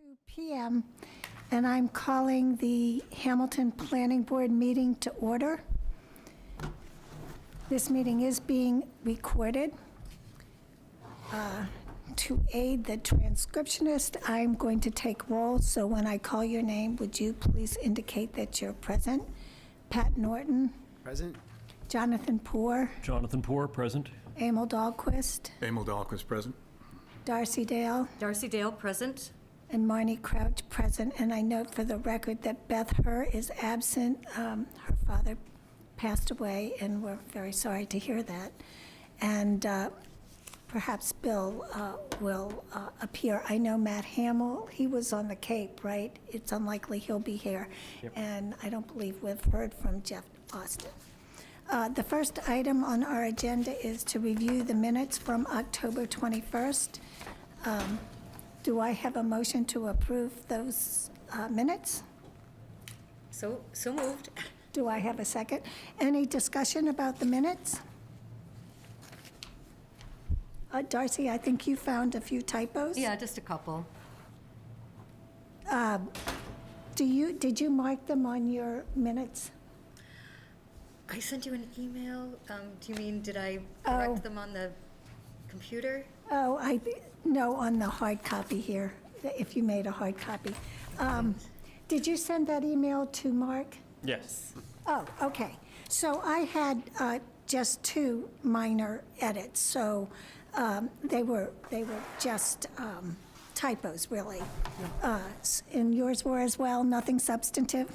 2 p.m., and I'm calling the Hamilton Planning Board meeting to order. This meeting is being recorded. To aid the transcriptionist, I'm going to take roll, so when I call your name, would you please indicate that you're present? Pat Norton. Present. Jonathan Poor. Jonathan Poor, present. Emil Dahlquist. Emil Dahlquist, present. Darcy Dale. Darcy Dale, present. And Marnie Crouch, present. And I note for the record that Beth Herr is absent. Her father passed away, and we're very sorry to hear that. And perhaps Bill will appear. I know Matt Hamill, he was on the Cape, right? It's unlikely he'll be here. Yep. And I don't believe we've heard from Jeff Austin. The first item on our agenda is to review the minutes from October 21st. Do I have a motion to approve those minutes? So moved. Do I have a second? Any discussion about the minutes? Darcy, I think you found a few typos. Yeah, just a couple. Did you mark them on your minutes? I sent you an email. Do you mean, did I Oh. correct them on the computer? Oh, no, on the hard copy here, if you made a hard copy. Did you send that email to Mark? Yes. Oh, okay. So I had just two minor edits, so they were just typos, really. And yours were as well, nothing substantive?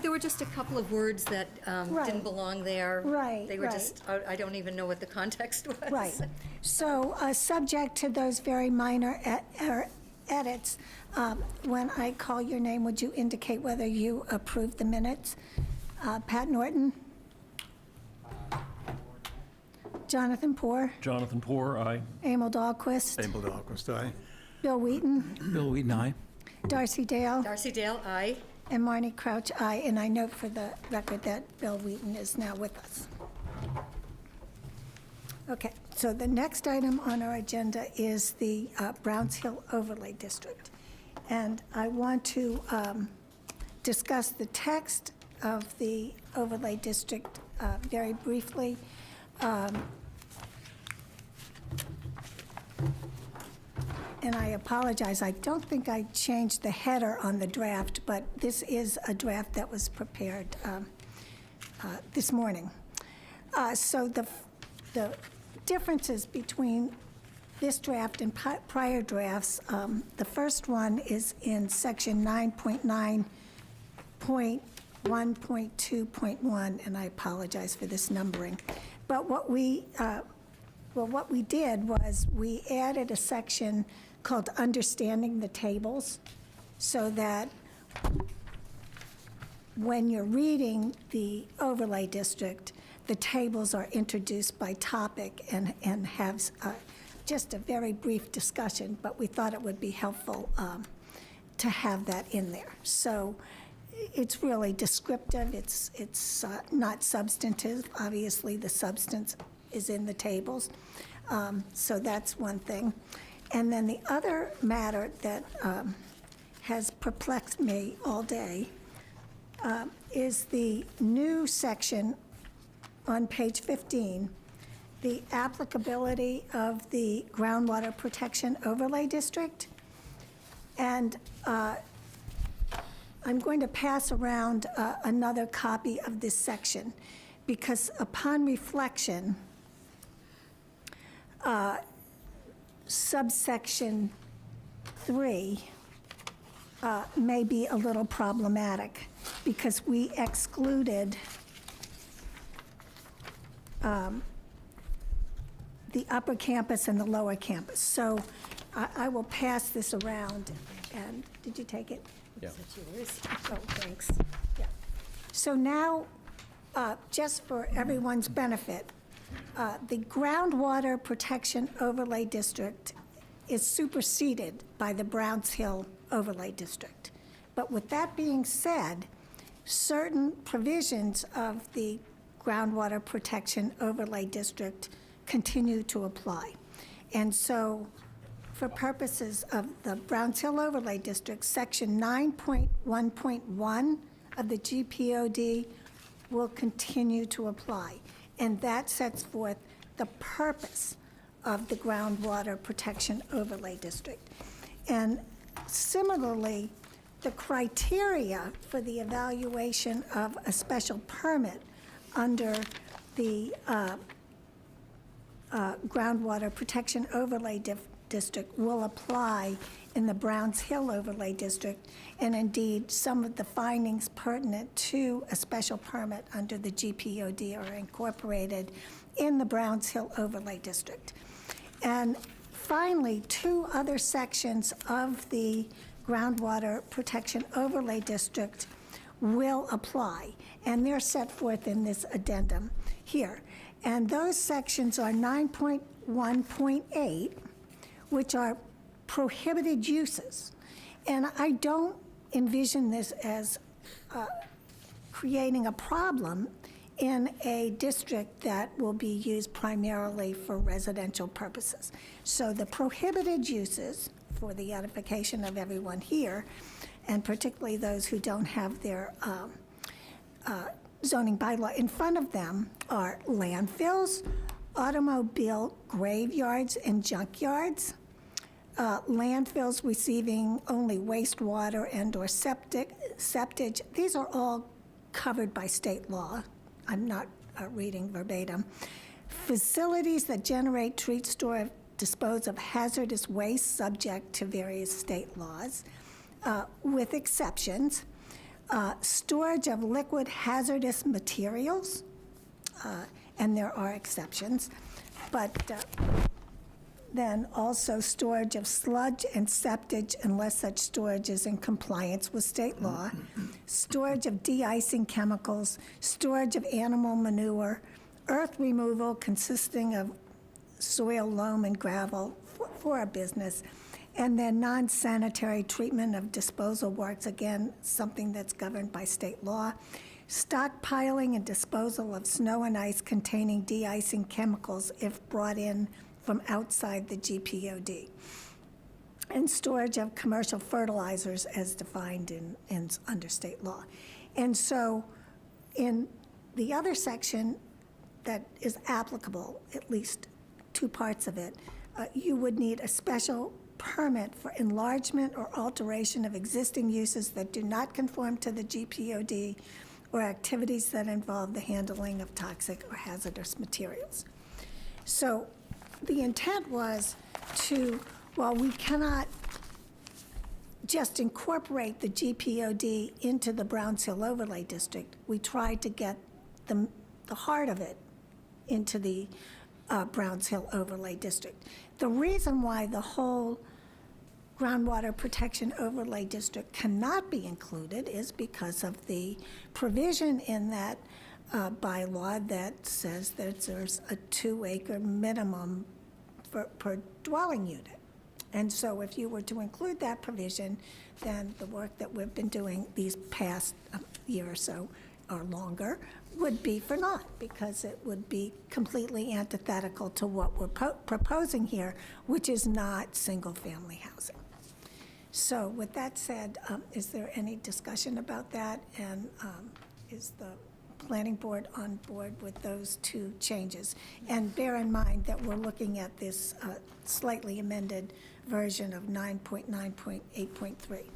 There were just a couple of words that Right. didn't belong there. Right, They were right. just, I don't even know what the context was. Right. So, subject to those very minor edits, when I call your name, would you indicate whether you approve the minutes? Pat Norton? Jonathan Poor? Jonathan Poor, aye. Emil Dahlquist? Emil Dahlquist, aye. Bill Wheaton? Bill Wheaton, aye. Darcy Dale? Darcy Dale, aye. And Marnie Crouch, aye. And I note for the record that Bill Wheaton is now with us. Okay, so the next item on our agenda is the Browns Hill Overlay District. And I want to discuss the text of the overlay district very briefly. And I apologize, I don't think I changed the header on the draft, but this is a draft that was prepared this morning. So the differences between this draft and prior drafts, the first one is in section 9.9.1.2.1, and I apologize for this numbering. But what we did was we added a section called Understanding the Tables, so that when you're reading the overlay district, the tables are introduced by topic and have just a very brief discussion, but we thought it would be helpful to have that in there. So it's really descriptive, it's not substantive. Obviously, the substance is in the tables. So that's one thing. And then the other matter that has perplexed me all day is the new section on page 15, the applicability of the Groundwater Protection Overlay District. And I'm going to pass around another copy of this section, because upon reflection, subsection 3 may be a little problematic, because we excluded the upper campus and the lower campus. So I will pass this around, and did you take it? Yeah. That's yours. Oh, thanks. Yeah. So now, just for everyone's benefit, the Groundwater Protection Overlay District is superseded by the Browns Hill Overlay District. But with that being said, certain provisions of the Groundwater Protection Overlay District continue to apply. And so for purposes of the Browns Hill Overlay District, Section 9.1.1 of the GPOD will continue to apply. And that sets forth the purpose of the Groundwater Protection Overlay District. And similarly, the criteria for the evaluation of a special permit under the Groundwater Protection Overlay District will apply in the Browns Hill Overlay District, and indeed, some of the findings pertinent to a special permit under the GPOD are incorporated in the Browns Hill Overlay District. And finally, two other sections of the Groundwater Protection Overlay District will apply, and they're set forth in this addendum here. And those sections are 9.1.8, which are prohibited uses. And I don't envision this as creating a problem in a district that will be used primarily for residential purposes. So the prohibited uses, for the edification of everyone here, and particularly those who don't have their zoning bylaw in front of them, are landfills, automobile graveyards and junkyards, landfills receiving only wastewater and/or septage. These are all covered by state law. I'm not reading verbatim. Facilities that generate, treat, store, dispose of hazardous waste subject to various state laws, with exceptions. Storage of liquid hazardous materials, and there are exceptions, but then also storage of sludge and septage unless such storage is in compliance with state law, storage of de-icing chemicals, storage of animal manure, earth removal consisting of soil, loam, and gravel for a business, and then non-sanitary treatment of disposal works, again, something that's governed by state law, stockpiling and disposal of snow and ice containing de-icing chemicals if brought in from outside the GPOD, and storage of commercial fertilizers as defined under state law. And so in the other section that is applicable, at least two parts of it, you would need a special permit for enlargement or alteration of existing uses that do not conform to the GPOD or activities that involve the handling of toxic or hazardous materials. So the intent was to, while we cannot just incorporate the GPOD into the Browns Hill Overlay District, we tried to get the heart of it into the Browns Hill Overlay District. The reason why the whole Groundwater Protection Overlay District cannot be included is because of the provision in that bylaw that says that there's a 2-acre minimum per dwelling unit. And so if you were to include that provision, then the work that we've been doing these past year or so or longer would be for naught, because it would be completely antithetical to what we're proposing here, which is not single-family housing. So with that said, is there any discussion about that? And is the planning board on board with those two changes? And bear in mind that we're looking at this slightly amended version of 9.9.8.3.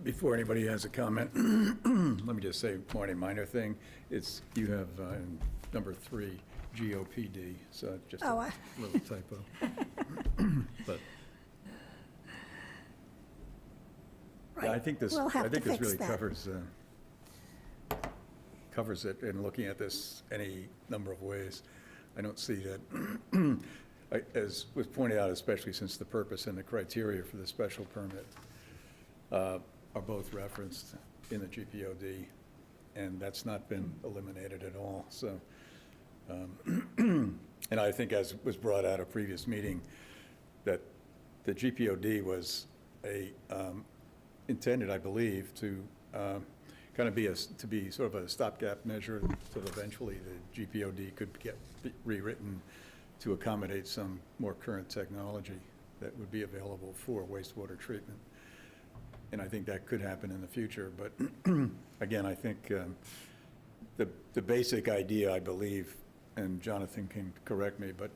Before anybody has a comment, let me just say one minor thing. It's, you have in number 3, GOPD, so just Oh, a little typo. But yeah, I think this, We'll have I think to this fix really that. covers it in looking at this any number of ways. I don't see that, as was pointed out, especially since the purpose and the criteria for the special permit are both referenced in the GPOD, and that's not been eliminated at all. So, and I think, as was brought out at a previous meeting, that the GPOD was intended, I believe, to kind kind of to be sort of a stopgap measure, so that eventually the GPOD could get rewritten to accommodate some more current technology that would be available for wastewater treatment. And I think that could happen in the future, but again, I think the basic idea, I believe, and Jonathan can correct me, but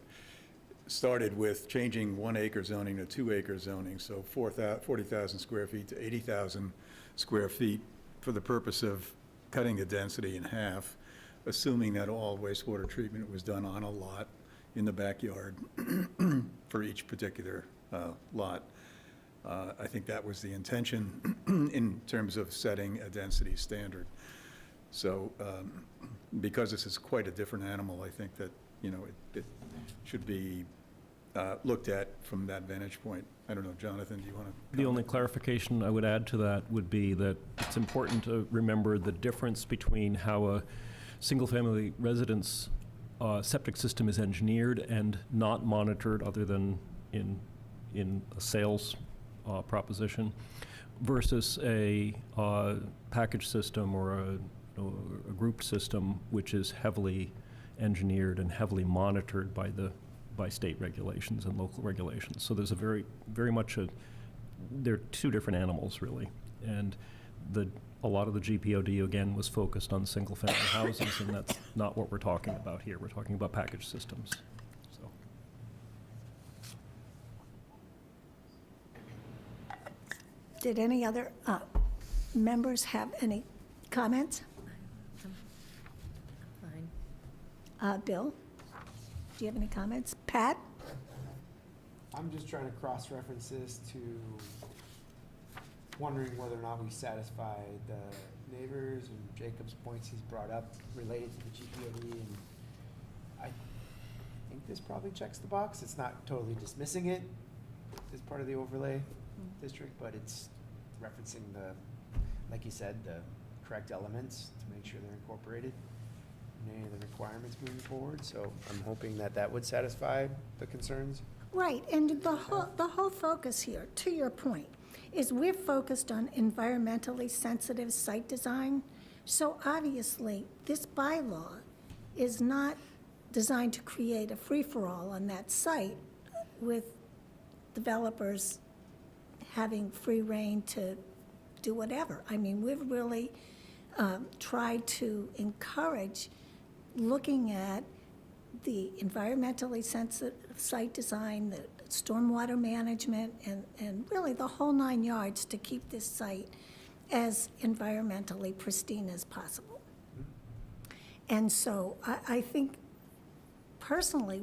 started with changing 1 acre zoning to 2 acre zoning, so 40,000 square feet to 80,000 square feet for the purpose of cutting the density in half, assuming that all wastewater treatment was done on a lot in the backyard for each particular lot. I think that was the intention in terms of setting a density standard. So because this is quite a different animal, I think that, you know, it should be looked at from that vantage point. I don't know, Jonathan, do you want to? The only clarification I would add to that would be that it's important to remember the difference between how a single-family residence septic system is engineered and not monitored other than in a sales proposition versus a package system or a grouped system which is heavily engineered and heavily monitored by state regulations and local regulations. So there's a very much they're two different animals really. And a lot of the GPOD again was focused on single-family houses, and that's not what we're talking about here. We're talking about package systems. So. Did any other members have any comments? Fine. Bill, do you have any comments? Pat? I'm just trying to cross-reference this to wondering whether or not we satisfy the neighbors and Jacob's points he's brought up related to the GPOD. And I think this probably checks the box. It's not totally dismissing it as part of the overlay district, but it's referencing like you said, the correct elements to make sure they're incorporated in any of the requirements moving forward. So I'm hoping that that would satisfy the concerns. Right, and the whole focus here, to your point, is we're focused on environmentally sensitive site design. So obviously, this bylaw is not designed to create a free-for-all on that site with developers having free rein to do whatever. I mean, we've really tried to encourage looking at the environmentally sensitive site design, the stormwater management, and really the whole 9 yards to keep this site as environmentally pristine as possible. And so I think personally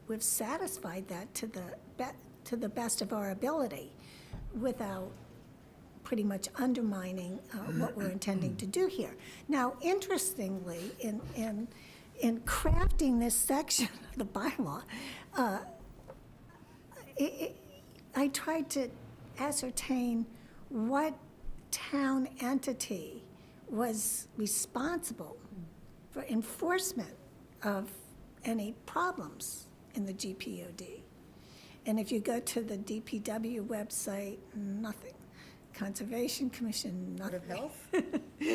we've satisfied that to the best of our ability without pretty much undermining what we're intending to do here. Now, interestingly, in crafting this section of the bylaw, I tried to ascertain what town entity was responsible for enforcement of any problems in the GPOD. And if you go to the DPW website, nothing. Conservation Commission, Board nothing. of Health?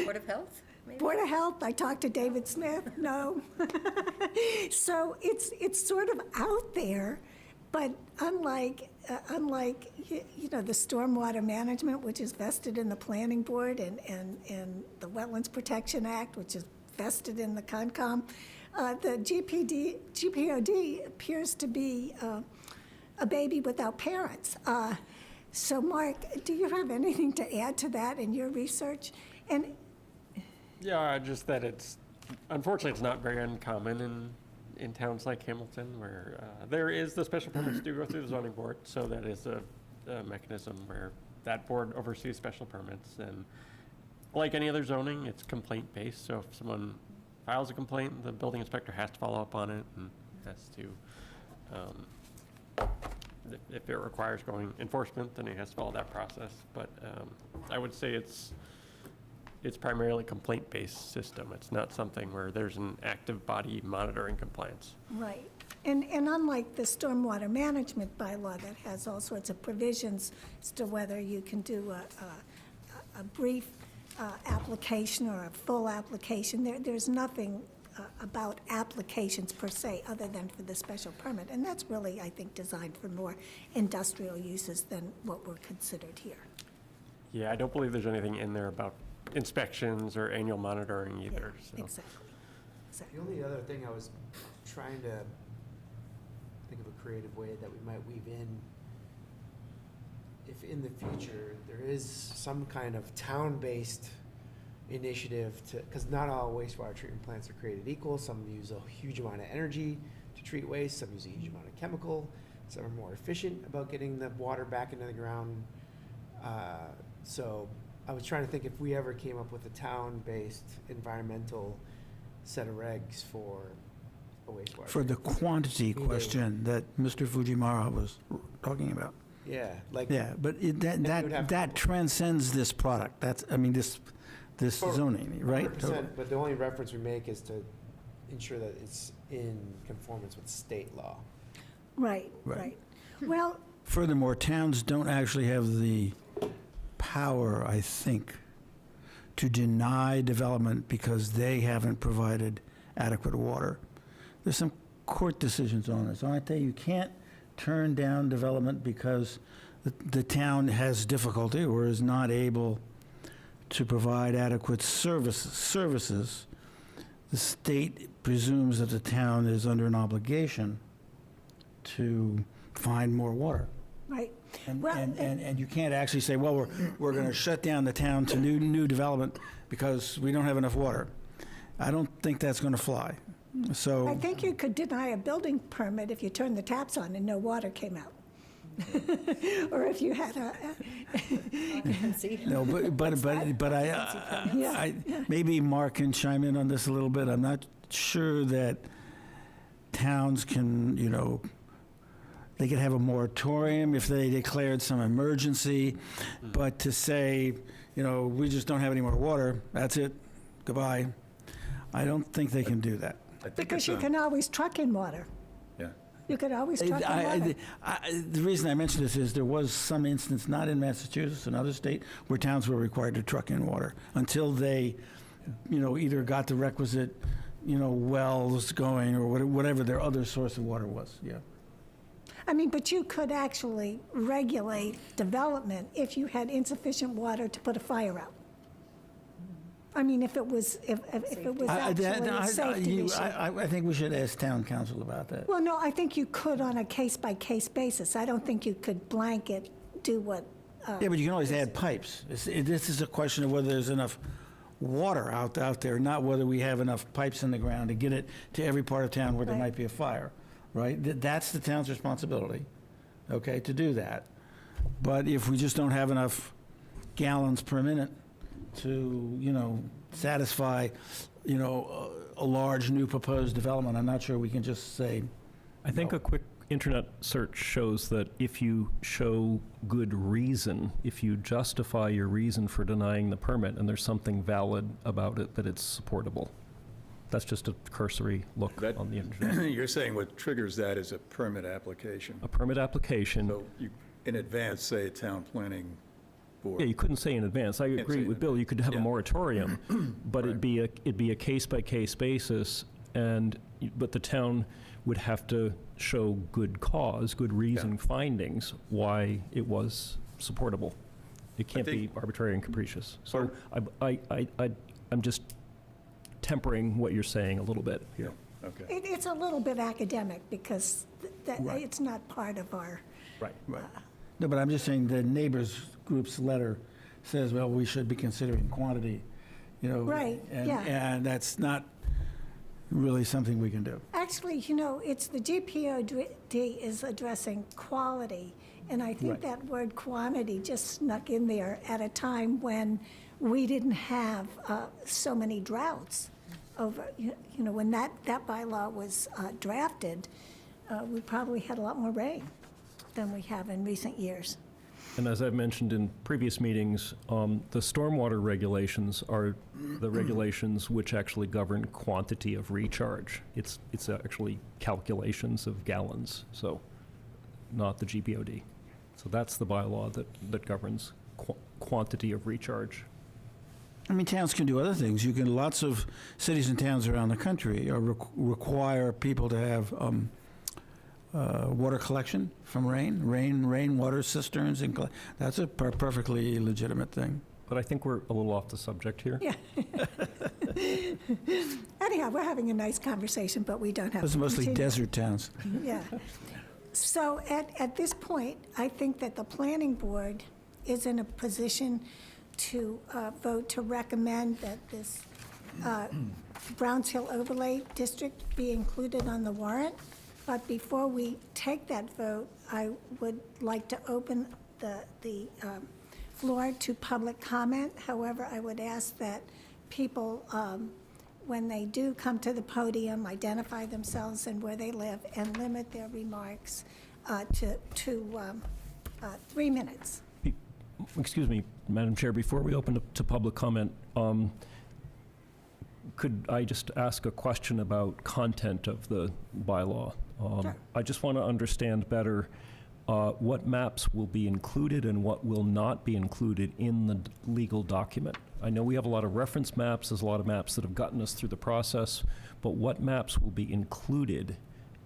Board of Health, maybe? Board of Health, I talked to David Smith, no. So it's sort of out there, but unlike you know, the stormwater management, which is vested in the Planning Board, and the Wetlands Protection Act, which is vested in the Concom, the GPOD appears to be a baby without parents. So Mark, do you have anything to add to that in your research? And Yeah, just that unfortunately, it's not very uncommon in towns like Hamilton, where there is the special permits do go through the zoning board, so that is a mechanism where that board oversees special permits. And like any other zoning, it's complaint-based, so if someone files a complaint, the building inspector has to follow up on it and has to, if it requires going enforcement, then he has to follow that process. But I would say it's primarily complaint-based system. It's not something where there's an active body monitoring compliance. right, and unlike the stormwater management bylaw that has all sorts of provisions as to whether you can do a brief application or a full application. There's nothing about applications per se, other than for the special permit. And that's really, I think, designed for more industrial uses than what were considered here. Yeah, I don't believe there's anything in there about inspections or annual monitoring either, so. Exactly. The only other thing I was trying to think of a creative way that we might weave in, if in the future there is some kind of town-based initiative to, because not all wastewater treatment plants are created equal. Some use a huge amount of energy to treat waste, some use a huge amount of chemical, some are more efficient about getting the water back into the ground. So I was trying to think if we ever came up with a town-based environmental set of regs for a wastewater. For the treatment. quantity Either- question that Mr. Fujimura was talking about. Yeah, like. Yeah, but would have that to- transcends this product. That's, I mean, this zoning, right? 100%, but the only reference we make is to ensure that it's in conformance with state law. Right, Right. right. Well, Furthermore, towns don't actually have the power, I think, to deny development because they haven't provided adequate water. There's some court decisions on this, aren't there? You can't turn down development because the town has difficulty or is not able to provide adequate services. The state presumes that the town is under an obligation to find more water. right. And, Well, and you can't actually say, well, we're going to shut down the town to new development because we don't have enough water. I don't think that's going to fly. I So, think you could deny a building permit if you turned the taps on and no water came out. Or if you had Occupancy. no, but I, maybe Mark can chime in on this a little bit. I'm not sure that towns can, they could have a moratorium if they declared some emergency, but to say, we just don't have any more water, that's it, goodbye. I don't think they can do that. I think because it's you a- can always truck in water. Yeah. You could always truck in water. The reason I mention this is there was some instance, not in Massachusetts, another state, where towns were required to truck in water until they, either got the requisite, wells going or whatever their other source of water was, yeah. I mean, but you could actually regulate development if you had insufficient water to put a fire out. I mean, if it was, if it was actually a safety issue. I think we should ask town council about that. Well, no, I think you could on a case-by-case basis. I don't think you could blanket do what, Yeah, but you can always add pipes. This is a question of whether there's enough water out there, not whether we have enough pipes in the ground to get it to every part of town where there Right. might be a fire, right? That's the town's responsibility, okay, to do that. But if we just don't have enough gallons per minute to, satisfy, a large new proposed development, I'm not sure we can just say, I think No. a quick internet search shows that if you show good reason, if you justify your reason for denying the permit and there's something valid about it, that it's supportable. That's just a cursory look That- on the internet. You're saying what triggers that is a permit application. A permit application, So you, in advance, say town planning board. yeah, you couldn't say in advance. I Can't agree say in with Bill, you could have a yeah. moratorium, but Right. it'd be a case-by-case basis, but the town would have to show good cause, good reason findings why it was supportable. It can't be think- arbitrary and capricious. So I'm just tempering what you're saying a little bit here. Okay. it's a little bit academic because Right. it's not part of our, Right. right. No, but I'm just saying the neighbors group's letter says, well, we should be considering quantity, Right, and- yeah. And that's not really something we can do. actually, it's the GPOD is addressing quality. And I think Right. that word quantity just snuck in there at a time when we didn't have so many droughts over, when that bylaw was drafted, we probably had a lot more rain than we have in recent years. And as I've mentioned in previous meetings, the stormwater regulations are the regulations which actually govern quantity of recharge. It's actually calculations of gallons, so not the GPOD. So that's the bylaw that governs quantity of recharge. I mean, towns can do other things. Lots of cities and towns around the country require people to have water collection from rainwater cisterns, and that's a perfectly legitimate thing. But I think we're a little off the subject here. Yeah. Anyhow, we're having a nice conversation, but we don't have Those to are mostly continue. desert towns. Yeah. So at this point, I think that the planning board is in a position to vote to recommend that this Browns Hill Overlay District be included on the warrant. But before we take that vote, I would like to open the floor to public comment. However, I would ask that people, when they do come to the podium, identify themselves and where they live, and limit their remarks to 3 minutes. Excuse me, Madam Chair, before we open up to public comment, could I just ask a question about content of the bylaw? Sure. I just want to understand better what maps will be included and what will not be included in the legal document. I know we have a lot of reference maps, there's a lot of maps that have gotten us through the process, but what maps will be included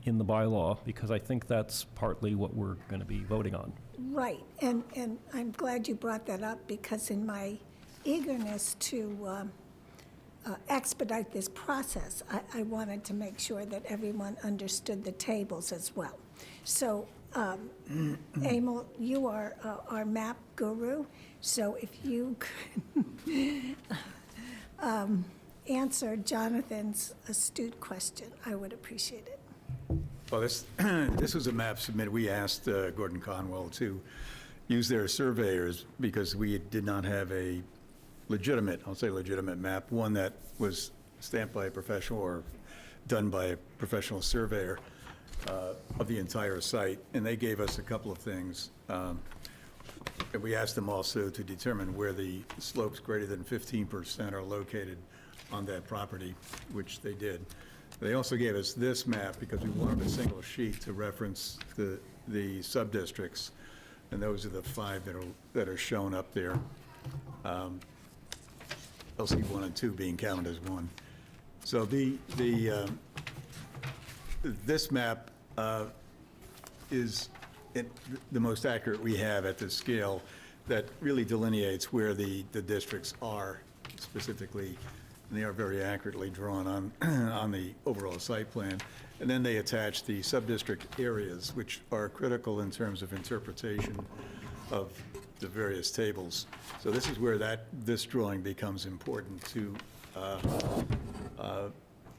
in the bylaw? Because I think that's partly what we're going to be voting on. Right, and I'm glad you brought that up, because in my eagerness to expedite this process, I wanted to make sure that everyone understood the tables as well. So, Emil, you are our map guru, so if you could answer Jonathan's astute question, I would appreciate it. Well, this was a map submitted. We asked Gordon Conwell to use their surveyors because we did not have a legitimate, I'll say legitimate map, one that was stamped by a professional or done by a professional surveyor of the entire site. And they gave us a couple of things. And we asked them also to determine where the slopes greater than 15% are located on that property, which they did. They also gave us this map because we wanted a single sheet to reference the sub-districts, and those are the 5 that are shown up there. LC 1 and 2 being counted as one. So this map is the most accurate we have at this scale that really delineates where the districts are specifically. And they are very accurately drawn on the overall site plan. And then they attach the sub-district areas, which are critical in terms of interpretation of the various tables. So this is where this drawing becomes important to,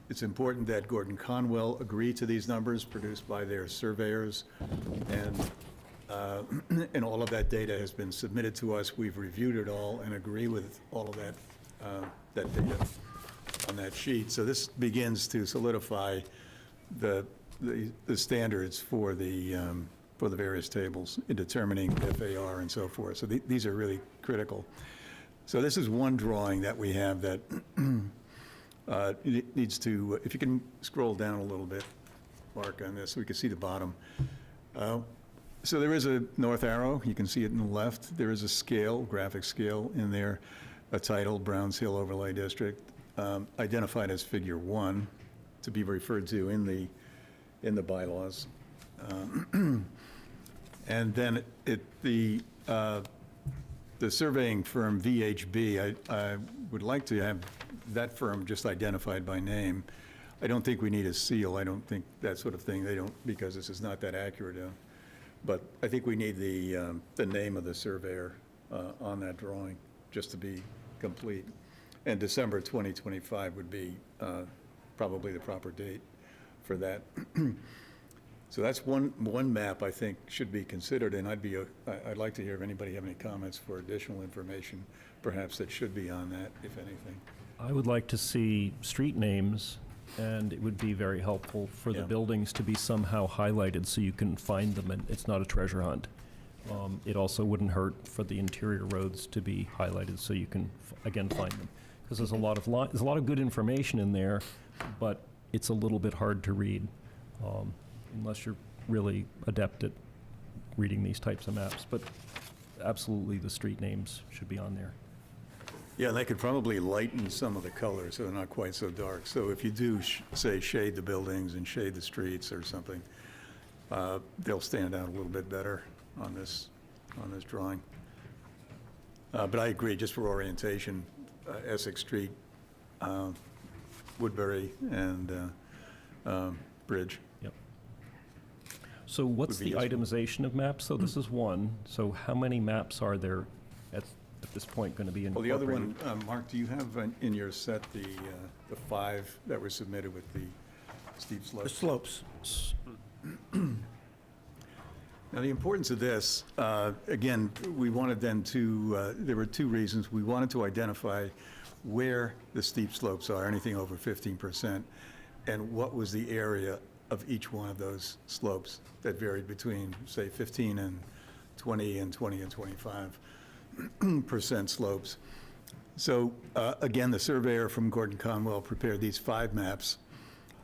it's important that Gordon Conwell agree to these numbers produced by their surveyors. And all of that data has been submitted to us. We've reviewed it all and agree with all of that data on that sheet. So this begins to solidify the standards for the various tables in determining FAR and so forth. So these are really critical. So this is one drawing that we have that needs to, if you can scroll down a little bit, Mark, on this, so we can see the bottom. So there is a north arrow. You can see it in the left. There is a scale, graphic scale in there, a title, Browns Hill Overlay District, identified as Figure 1, to be referred to in the bylaws. And then the surveying firm VHB, I would like to have that firm just identified by name. I don't think we need a seal. I don't think that sort of thing. They don't, because this is not that accurate. But I think we need the name of the surveyor on that drawing just to be complete. And December 2025 would be probably the proper date for that. So that's one map I think should be considered, and I'd like to hear if anybody have any comments for additional information, perhaps that should be on that, if anything. I would like to see street names, and it would be very helpful for the Yeah. buildings to be somehow highlighted so you can find them, and it's not a treasure hunt. It also wouldn't hurt for the interior roads to be highlighted so you can, again, find them. Because there's a lot of good information in there, but it's a little bit hard to read unless you're really adept at reading these types of maps. But absolutely, the street names should be on there. Yeah, and they could probably lighten some of the colors so they're not quite so dark. So if you do, say, shade the buildings and shade the streets or something, they'll stand out a little bit better on this drawing. But I agree, just for orientation, Essex Street, Woodbury, and Bridge. Yep. So what's Would be the useful. itemization of maps? So this is one. So how many maps are there at this point going to be Well, incorporated? the other one, Mark, do you have in your set the 5 that were submitted with the steep The slopes? slopes. Now, the importance of this, again, we wanted them to, there were 2 reasons. We wanted to identify where the steep slopes are, anything over 15%, and what was the area of each one of those slopes that varied between, say, 15 and 20 and 20 and 25% slopes. So, again, the surveyor from Gordon Conwell prepared these 5 maps.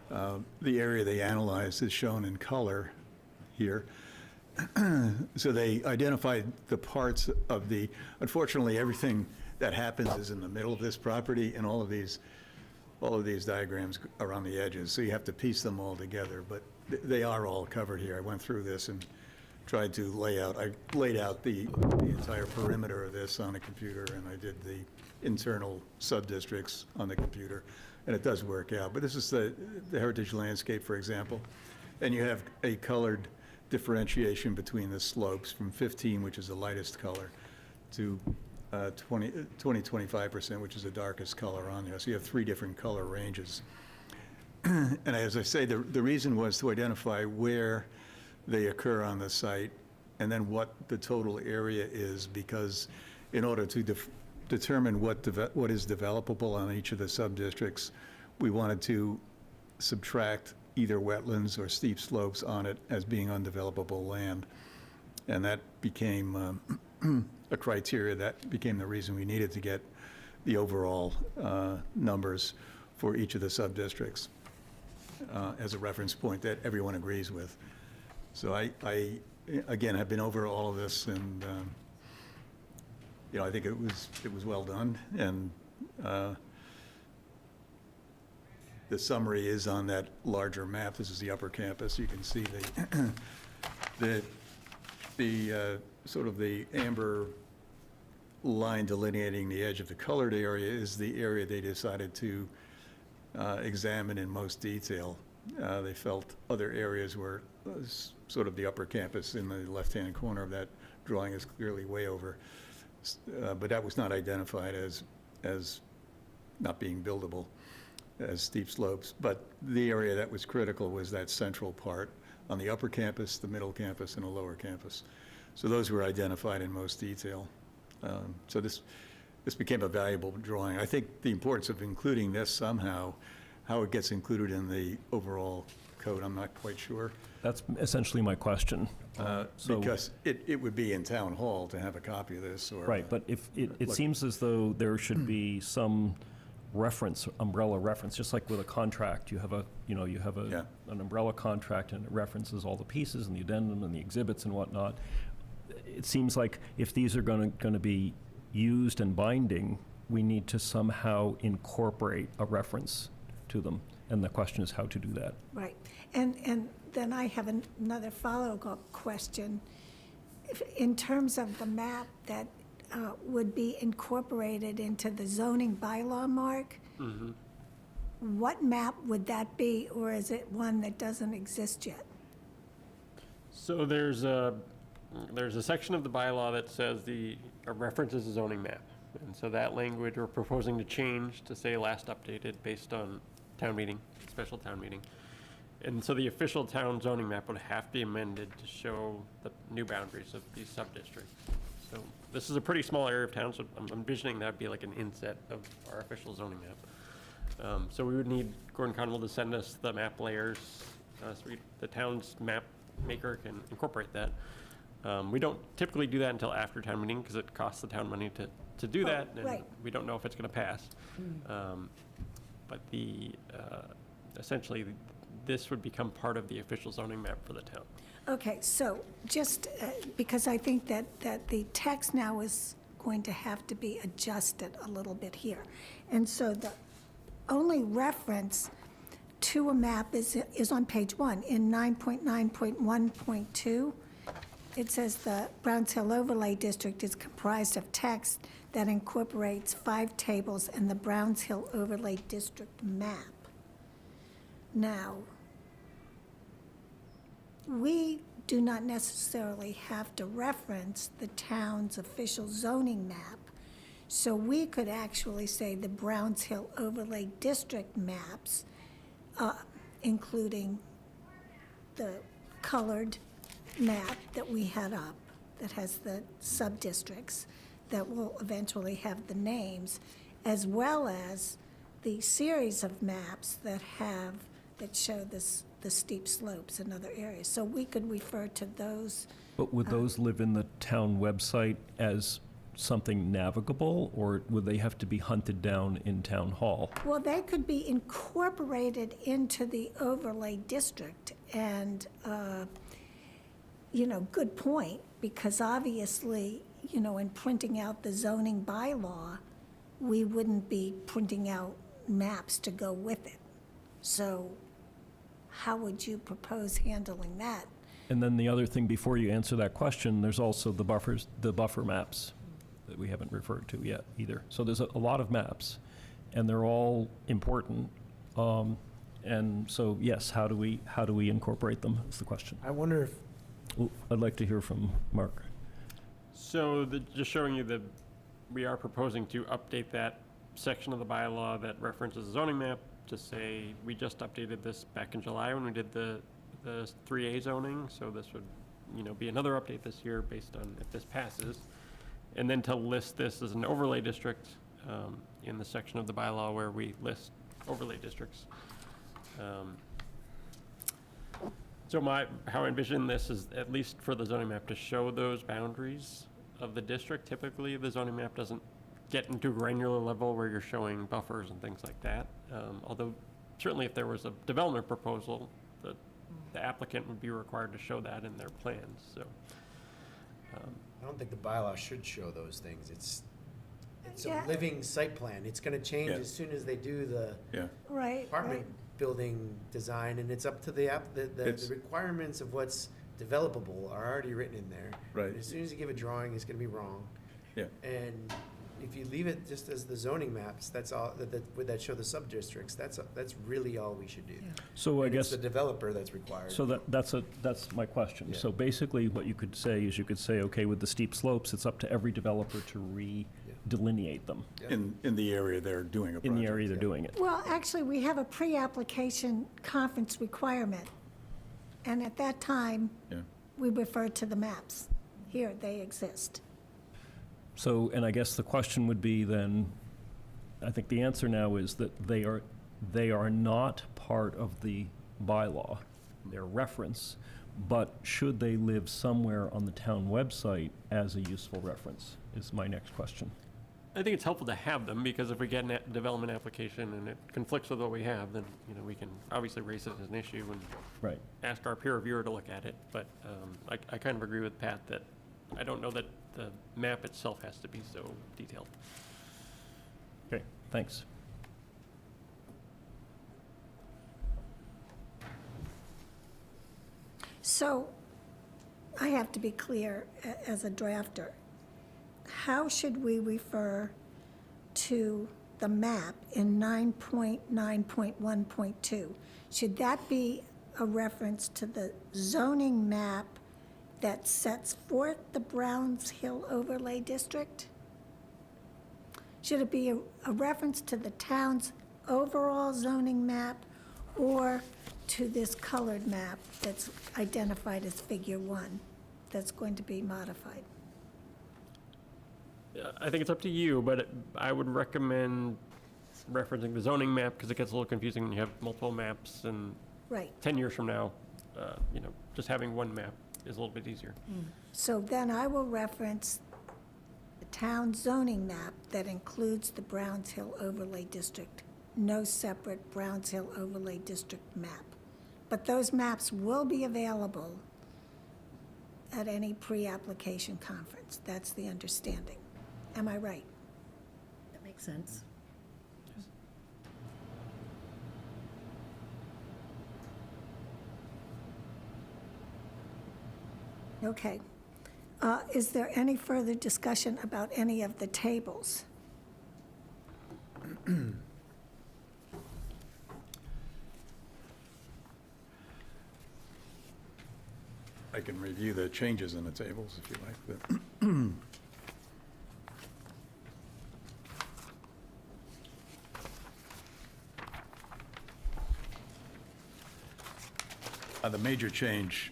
The area they analyzed is shown in color here. So they identified the parts of the, unfortunately, everything that happens is in the middle of this property, and all of these diagrams are on the edges, so you have to piece them all together, but they are all covered here. I went through this and tried to I laid out the entire perimeter of this on a computer, and I did the internal sub-districts on the computer, and it does work out. But this is the heritage landscape, for example, and you have a colored differentiation between the slopes from 15, which is the lightest color, to 25%, which is the darkest color on there. So you have 3 different color ranges. And as I say, the reason was to identify where they occur on the site and then what the total area is, because in order to determine what is developable on each of the sub-districts, we wanted to subtract either wetlands or steep slopes on it as being undevelopable land. And that became a criteria, that became the reason we needed to get the overall numbers for each of the sub-districts as a reference point that everyone agrees with. So I again, have been over all of this, and I think it was well done, and the summary is on that larger map. This is the upper campus. You can see the sort of the amber line delineating the edge of the colored area is the area they decided to examine in most detail. They felt other areas were sort of the upper campus in the left-hand corner of that drawing is clearly way over, but that was not identified as not being buildable as steep slopes. But the area that was critical was that central part on the upper campus, the middle campus, and the lower campus. So those were identified in most detail. So this became a valuable drawing. I think the importance of including this somehow, how it gets included in the overall code, I'm not quite sure. That's essentially my question. So- Because it would be in town hall to have a copy of this, or. Right, but if, it Look- seems as though there should be some reference, umbrella reference, just like with a contract, you have Yeah. an umbrella contract, and it references all the pieces and the addendum and the exhibits and whatnot. It seems like if these are going to be used and binding, we need to somehow incorporate a reference to them, and the question is how to do that. Right. And then I have another follow-up question. In terms of the map that would be incorporated into the zoning bylaw, Mark, what map would that be, or is it one that doesn't exist yet? So there's a section of the bylaw that says references a zoning map. And so that language we're proposing to change to say last updated based on town meeting, special town meeting. And so the official town zoning map would have to be amended to show the new boundaries of these sub-districts. So this is a pretty small area of town, so I'm envisioning that'd be like an inset of our official zoning map. So we would need Gordon Conwell to send us the map layers, so the town's map maker can incorporate that. We don't typically do that until after town meeting, because it costs the town money to do that, and right. we don't know if it's gonna pass. But essentially, this would become part of the official zoning map for the town. Okay, so just because I think that the text now is going to have to be adjusted a little bit here. And so the only reference to a map is on page 1. In 9.9.1.2, it says the Browns Hill Overlay District is comprised of text that incorporates 5 tables and the Browns Hill Overlay District map. Now, we do not necessarily have to reference the town's official zoning map. So we could actually say the Browns Hill Overlay District maps, including the colored map that we had up that has the sub-districts that will eventually have the names, as well as the series of maps that show the steep slopes in other areas. So we could refer to those. But would those live in the town website as something navigable, or would they have to be hunted down in town hall? Well, they could be incorporated into the overlay district, and, good point, because obviously, in printing out the zoning bylaw, we wouldn't be printing out maps to go with it. So how would you propose handling that? And then the other thing, before you answer that question, there's also the buffer maps that we haven't referred to yet either. So there's a lot of maps, and they're all important. And so, yes, how do we incorporate them is the question. I wonder if, Well, I'd like to hear from Mark. So just showing you that we are proposing to update that section of the bylaw that references the zoning map to say, we just updated this back in July when we did the 3A zoning, so this would, be another update this year based on if this passes. And then to list this as an overlay district in the section of the bylaw where we list overlay districts. So how I envision this is, at least for the zoning map, to show those boundaries of the district. Typically, the zoning map doesn't get into a granular level where you're showing buffers and things like that. Although certainly if there was a development proposal, the applicant would be required to show that in their plans, so. I don't think the bylaw should show those things. It's Yeah. a living site plan. It's gonna change Yeah. as soon as they do the Yeah, Right. apartment building design, and it's up to the It's- requirements of what's developable are already written in there. Right. As soon as you give a drawing, it's gonna be wrong. yeah. And if you leave it just as the zoning maps, that's all, that show the sub-districts, that's really all we should do. So I And it's guess, the developer that's required. so that's my question. Yeah. So basically, what you could say is okay, with the steep slopes, it's up to every developer to redelineate them Yeah. In the area they're doing a project. in the area they're doing it. Well, actually, we have a pre-application conference requirement, and at that time, Yeah. we refer to the maps. Here, they exist. So, and I guess the question would be then, I think the answer now is that they are not part of the bylaw, their reference, but should they live somewhere on the town website as a useful reference, is my next question. I think it's helpful to have them, because if we get a development application and it conflicts with what we have, then, we can obviously raise it as an issue and Right. ask our peer reviewer to look at it. But I kind of agree with Pat that I don't know that the map itself has to be so detailed. Okay, thanks. So I have to be clear as a drafter. How should we refer to the map in 9.9.1.2? Should that be a reference to the zoning map that sets forth the Browns Hill Overlay District? Should it be a reference to the town's overall zoning map, or to this colored map that's identified as Figure 1 that's going to be modified? I think it's up to you, but I would recommend referencing the zoning map, because it gets a little confusing when you have multiple maps, and Right. 10 years from now, just having one map is a little bit easier. So then I will reference the town zoning map that includes the Browns Hill Overlay District, no separate Browns Hill Overlay District map. But those maps will be available at any pre-application conference. That's the understanding. Am I right? That makes sense. Okay. Is there any further discussion about any of the tables? I can review the changes in the tables if you like, but the major change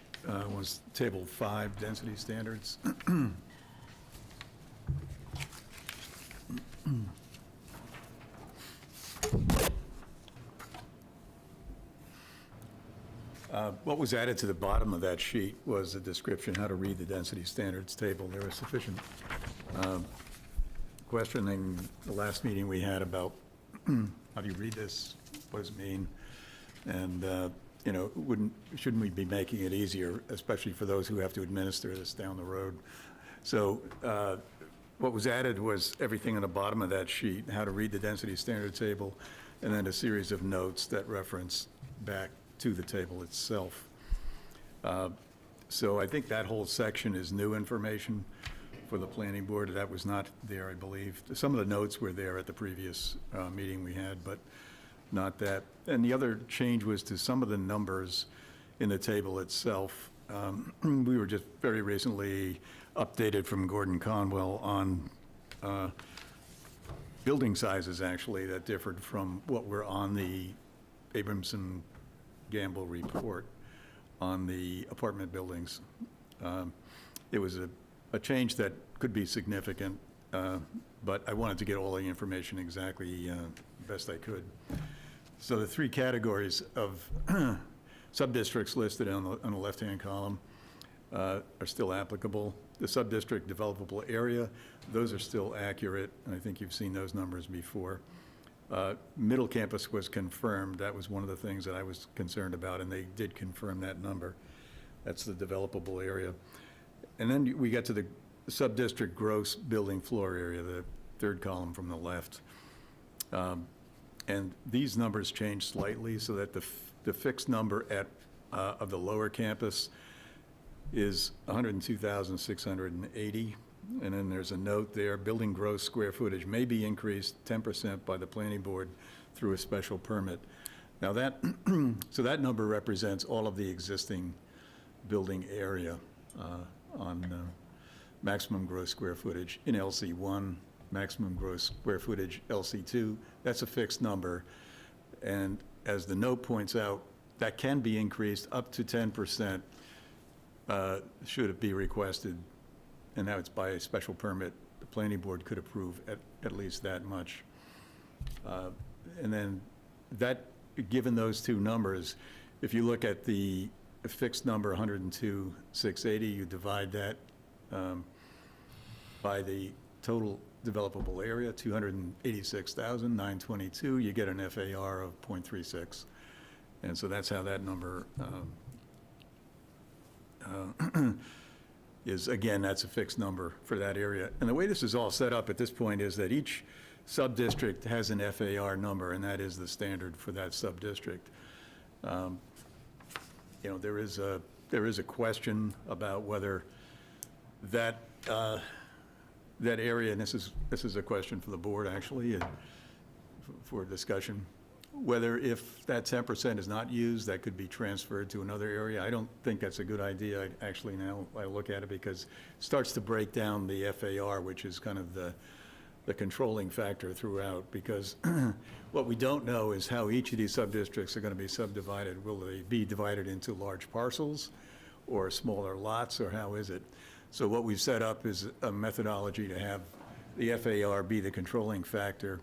was Table 5, density standards. What was added to the bottom of that sheet was a description how to read the density standards table. There was sufficient questioning the last meeting we had about how do you read this? What does it mean? And, you know, shouldn't we be making it easier, especially for those who have to administer this down the road? So what was added was everything on the bottom of that sheet, how to read the density standard table, and then a series of notes that reference back to the table itself. So I think that whole section is new information for the planning board. That was not there, I believe. Some of the notes were there at the previous meeting we had, but not that. And the other change was to some of the numbers in the table itself. We were just very recently updated from Gordon Conwell on building sizes, actually, that differed from what were on the Abramson Gamble report on the apartment buildings. It was a change that could be significant, but I wanted to get all the information exactly best I could. So the three categories of sub-districts listed on the left-hand column are still applicable. The sub-district developable area, those are still accurate, and I think you've seen those numbers before. Middle campus was confirmed. That was one of the things that I was concerned about, and they did confirm that number. That's the developable area. And then we get to the sub-district gross building floor area, the third column from the left. And these numbers changed slightly so that the fixed number of the lower campus is 102,680. And then there's a note there, building gross square footage may be increased 10% by the planning board through a special permit. Now that, so that number represents all of the existing building area on maximum gross square footage in LC1, maximum gross square footage LC2. That's a fixed number. And as the note points out, that can be increased up to 10% should it be requested. And now it's by a special permit. The planning board could approve at least that much. And then that, given those two numbers, if you look at the fixed number, 102,680, you divide that by the total developable area, 286,922, you get an FAR of 0.36. And so that's how that number is, again, that's a fixed number for that area. And the way this is all set up at this point is that each sub-district has an FAR number, and that is the standard for that sub-district. You know, there is a question about whether that that area, and this is a question for the board, actually, for discussion, whether if that 10% is not used, that could be transferred to another area. I don't think that's a good idea, actually, now I look at it, because it starts to break down the FAR, which is kind of the controlling factor throughout, because what we don't know is how each of these sub-districts are going to be subdivided. Will they be divided into large parcels or smaller lots, or how is it? So what we've set up is a methodology to have the FAR be the controlling factor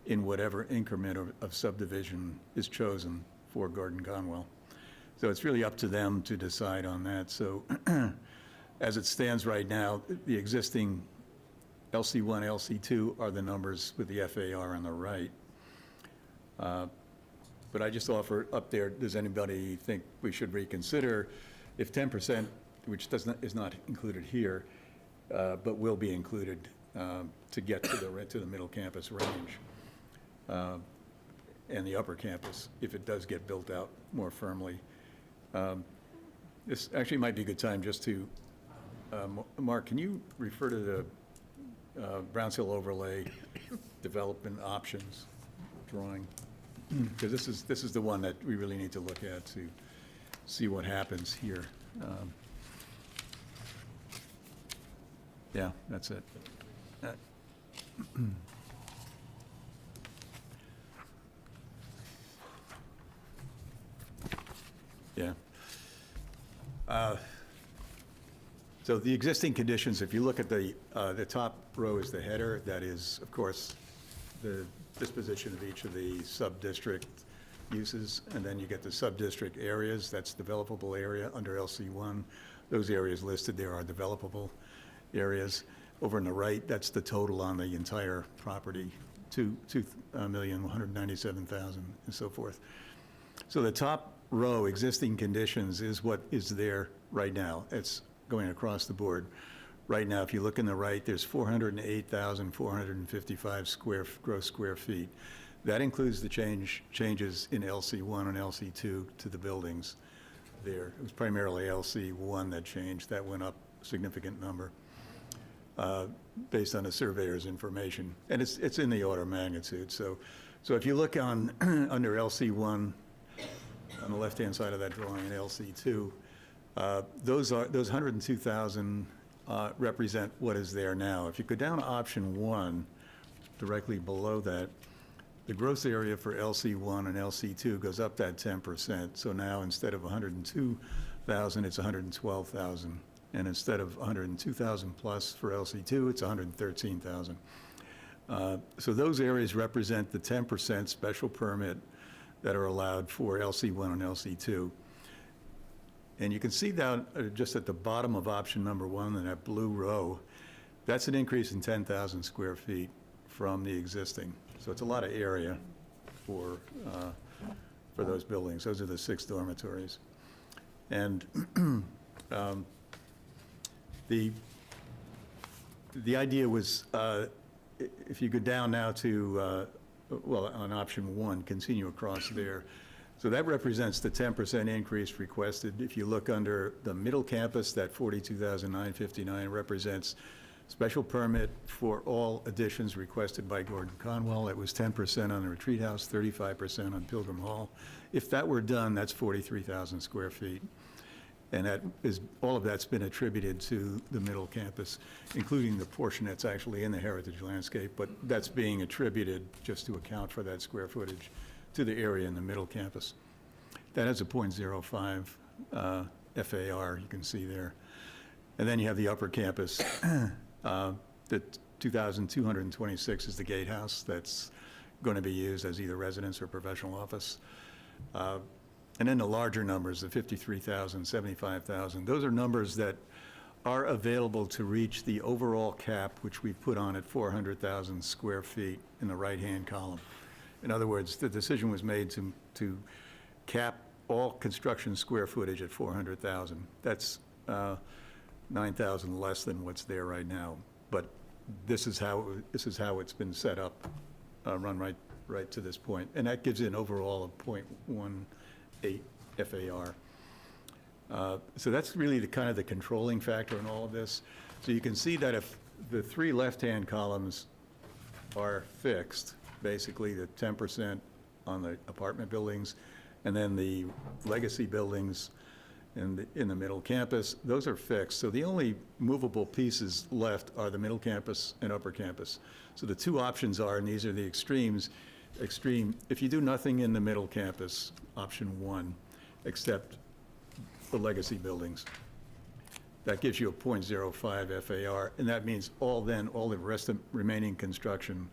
in whatever increment of subdivision is chosen for Gordon Conwell. So it's really up to them to decide on that. So as it stands right now, the existing LC1, LC2 are the numbers with the FAR on the right. But I just offer up there, does anybody think we should reconsider if 10%, which is not included here, but will be included to get to the middle campus range and the upper campus, if it does get built out more firmly. This actually might be a good time just to, Mark, can you refer to the Browns Hill overlay development options drawing? Because this is the one that we really need to look at to see what happens here. Yeah, that's it. Yeah. So the existing conditions, if you look at the top row is the header, that is, of course, the disposition of each of the sub-district uses, and then you get the sub-district areas, that's developable area under LC1. Those areas listed there are developable areas. Over on the right, that's the total on the entire property, 2,197,000 and so forth. So the top row, existing conditions, is what is there right now. It's going across the board. Right now, if you look in the right, there's 408,455 gross square feet. That includes the changes in LC1 and LC2 to the buildings there. It was primarily LC1 that changed. That went up a significant number based on the surveyor's information. And it's in the order of magnitude. So if you look on under LC1, on the left-hand side of that drawing, LC2, those 102,000 represent what is there now. If you go down to option 1, directly below that, the gross area for LC1 and LC2 goes up that 10%. So now instead of 102,000, it's 112,000. And instead of 102,000 plus for LC2, it's 113,000. So those areas represent the 10% special permit that are allowed for LC1 and LC2. And you can see down just at the bottom of option number 1 in that blue row, that's an increase in 10,000 square feet from the existing. So it's a lot of area for those buildings. Those are the 6 dormitories. And the idea was, if you go down now to, well, on option 1, continue across there. So that represents the 10% increase requested. If you look under the middle campus, that 42,959 represents special permit for all additions requested by Gordon Conwell. It was 10% on the Retreat House, 35% on Pilgrim Hall. If that were done, that's 43,000 square feet. And that is, all of that's been attributed to the middle campus, including the portion that's actually in the heritage landscape, but that's being attributed just to account for that square footage to the area in the middle campus. That has a 0.05 FAR, you can see there. And then you have the upper campus. The 2,226 is the gatehouse that's going to be used as either residence or professional office. And then the larger numbers, the 53,000, 75,000, those are numbers that are available to reach the overall cap, which we've put on at 400,000 square feet in the right-hand column. In other words, the decision was made to cap all construction square footage at 400,000. That's 9,000 less than what's there right now. But this is how it's been set up, run right to this point, and that gives you an overall of 0.18 FAR. So that's really the kind of the controlling factor in all of this. So you can see that if the 3 left-hand columns are fixed, basically the 10% on the apartment buildings, and then the legacy buildings in the middle campus, those are fixed. So the only movable pieces left are the middle campus and upper campus. So the 2 options are, and these are the extremes, if you do nothing in the middle campus, option 1, except the legacy buildings, that gives you a 0.05 FAR, and that means all the rest of remaining construction,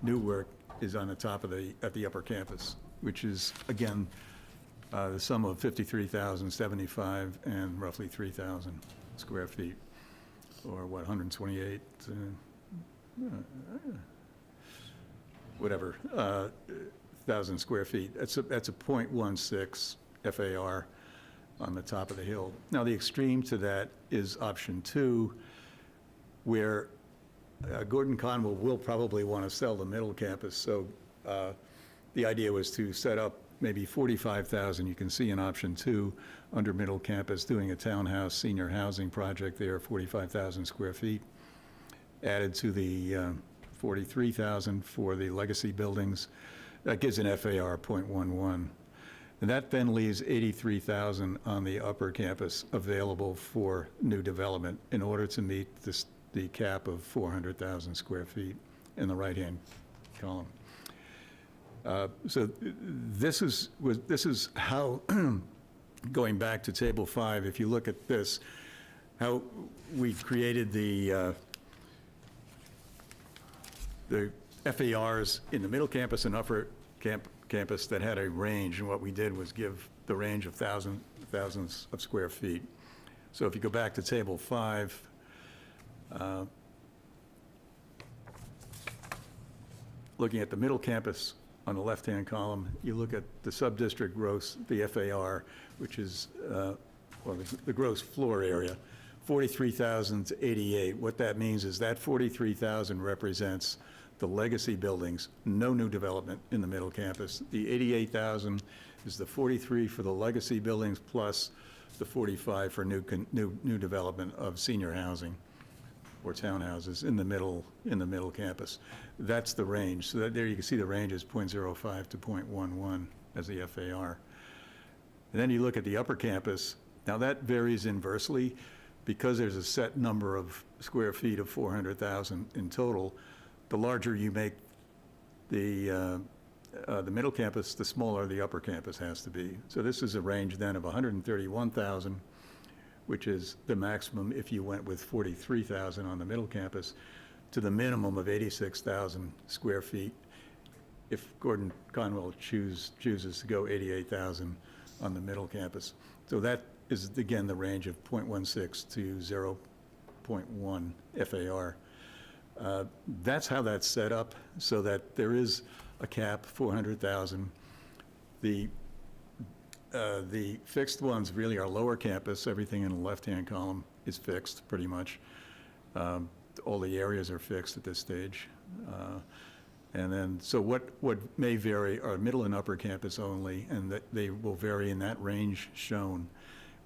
new work is on the top of at the upper campus, which is, again, the sum of 53,075 and roughly 3,000 square feet, or what, 128, whatever, 1,000 square feet. That's a 0.16 FAR on the top of the hill. Now, the extreme to that is option 2, where Gordon Conwell will probably want to sell the middle campus, so the idea was to set up maybe 45,000, you can see in option 2, under middle campus, doing a townhouse senior housing project there, 45,000 square feet, added to the 43,000 for the legacy buildings. That gives an FAR .11. And that then leaves 83,000 on the upper campus available for new development in order to meet the cap of 400,000 square feet in the right-hand column. So this is how, going back to table 5, if you look at this, how we created the FARs in the middle campus and upper campus that had a range, and what we did was give the range of thousands of square feet. So if you go back to table 5, looking at the middle campus on the left-hand column, you look at the sub-district gross, the FAR, which is, the gross floor area, 43,000 to 88. What that means is that 43,000 represents the legacy buildings, no new development in the middle campus. The 88,000 is the 43 for the legacy buildings plus the 45 for new development of senior housing or townhouses in the middle campus. That's the range. So there you can see the range is .05 to .11 as the FAR. And then you look at the upper campus. Now that varies inversely because there's a set number of square feet of 400,000 in total. The larger you make the middle campus, the smaller the upper campus has to be. So this is a range then of 131,000, which is the maximum if you went with 43,000 on the middle campus, to the minimum of 86,000 square feet if Gordon Conwell chooses to go 88,000 on the middle campus. So that is, again, the range of .16 to 0.1 FAR. That's how that's set up, so that there is a cap, 400,000. The fixed ones really are lower campus. Everything in the left-hand column is fixed, pretty much. All the areas are fixed at this stage. And then, so what may vary are middle and upper campus only, and that they will vary in that range shown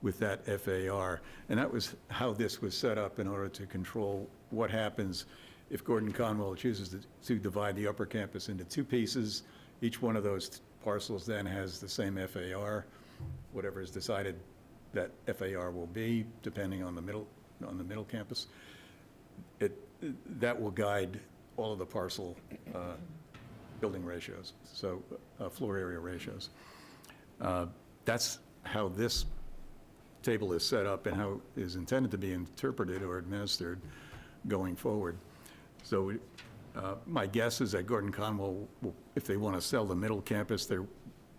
with that FAR. And that was how this was set up in order to control what happens if Gordon Conwell chooses to divide the upper campus into 2 pieces. Each one of those parcels then has the same FAR, whatever is decided that FAR will be, depending on the middle campus. That will guide all of the parcel building ratios, so floor area ratios. That's how this table is set up and how it is intended to be interpreted or administered going forward. So my guess is that Gordon Conwell, will, if they want to sell the middle campus, they're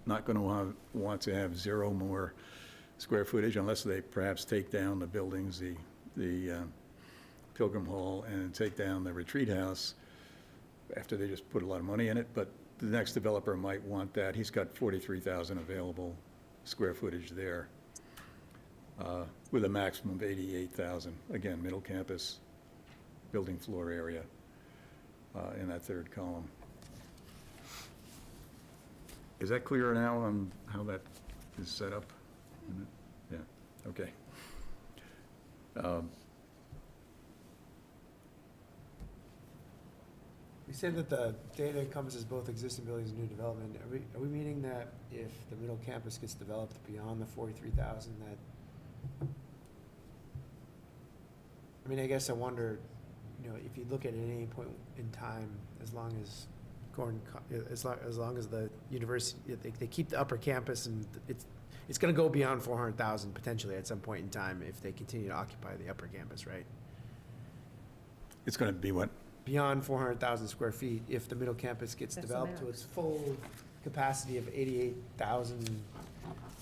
not going to want to have 0 more square footage unless they perhaps take down the buildings, the Pilgrim Hall, and take down the retreat house after they just put a lot of money in it. But the next developer might want that. He's got 43,000 available square footage there with a maximum of 88,000. Again, middle campus, building floor area in that third column. Is that clearer now on how that is set up? Yeah, okay. We say that the data encompasses both existing buildings and new development. Are we meaning that if the middle campus gets developed beyond the 43,000, that, I mean, I guess I wonder, if you look at it at any point in time, as long as as long as the university, they keep the upper campus, and it's going to go beyond 400,000 potentially at some point in time if they continue to occupy the upper campus, right? It's going to be what? Beyond 400,000 square feet if the middle campus gets That's the developed to max. its full capacity of 88,000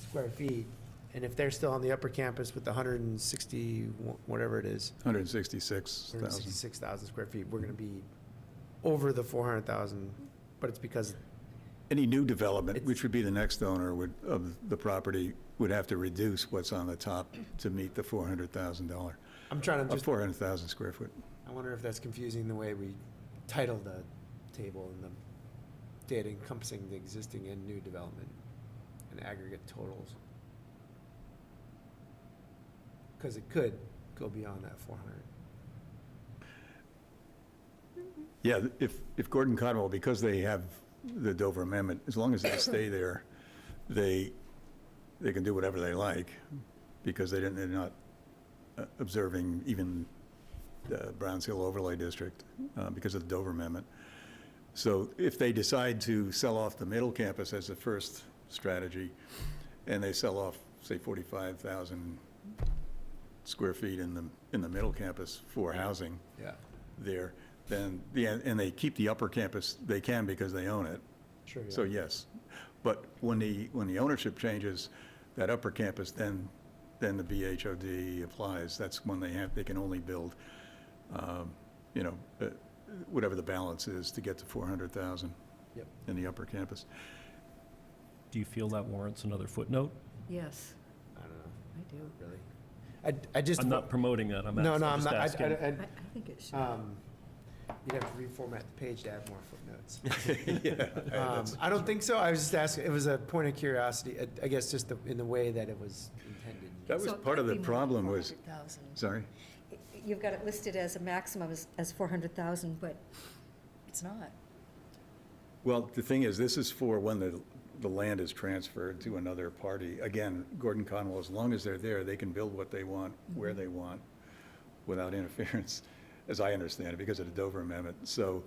square feet. And if they're still on the upper campus with the 160, whatever it is, 166,000. 166,000 square feet, we're going to be over the 400,000, but it's because Any new development, It's- which would be the next owner of the property, would have to reduce what's on the top to meet the $400,000, I'm trying to just, 400,000 square foot. I wonder if that's confusing the way we title the table and the data encompassing the existing and new development and aggregate totals. Because it could go beyond that 400. Yeah, if Gordon Conwell, because they have the Dover Amendment, as long as they stay there, they can do whatever they like, because they're not observing even the Browns Hill Overlay District because of the Dover Amendment. So if they decide to sell off the middle campus as the first strategy, and they sell off, say, 45,000 square feet in the middle campus for housing Yeah. there, then, and they keep the upper campus, they can because they own it. Sure, yeah. So yes, but when the ownership changes, that upper campus, then the BHOD applies. That's when they can only build, whatever the balance is to get to 400,000 Yep. in the upper campus. Do you feel that warrants another footnote? Yes, I don't know, I do. really. I just. I'm not promoting that, I'm No, asking, no, I'm I'm just not. asking. I think it should. You'd have to reformat the page to add more footnotes. Yeah, I don't think so. I was just asking, it was a point of curiosity, I guess just in the way that it was intended. that was So it part of could the be more problem than was, 400,000. sorry? You've got it listed as a maximum as 400,000, but it's not. Well, the thing is, this is for when the land is transferred to another party. Again, Gordon Conwell, as long as they're there, they can build what they want, where they want, without interference, as I understand it, because of the Dover Amendment. So,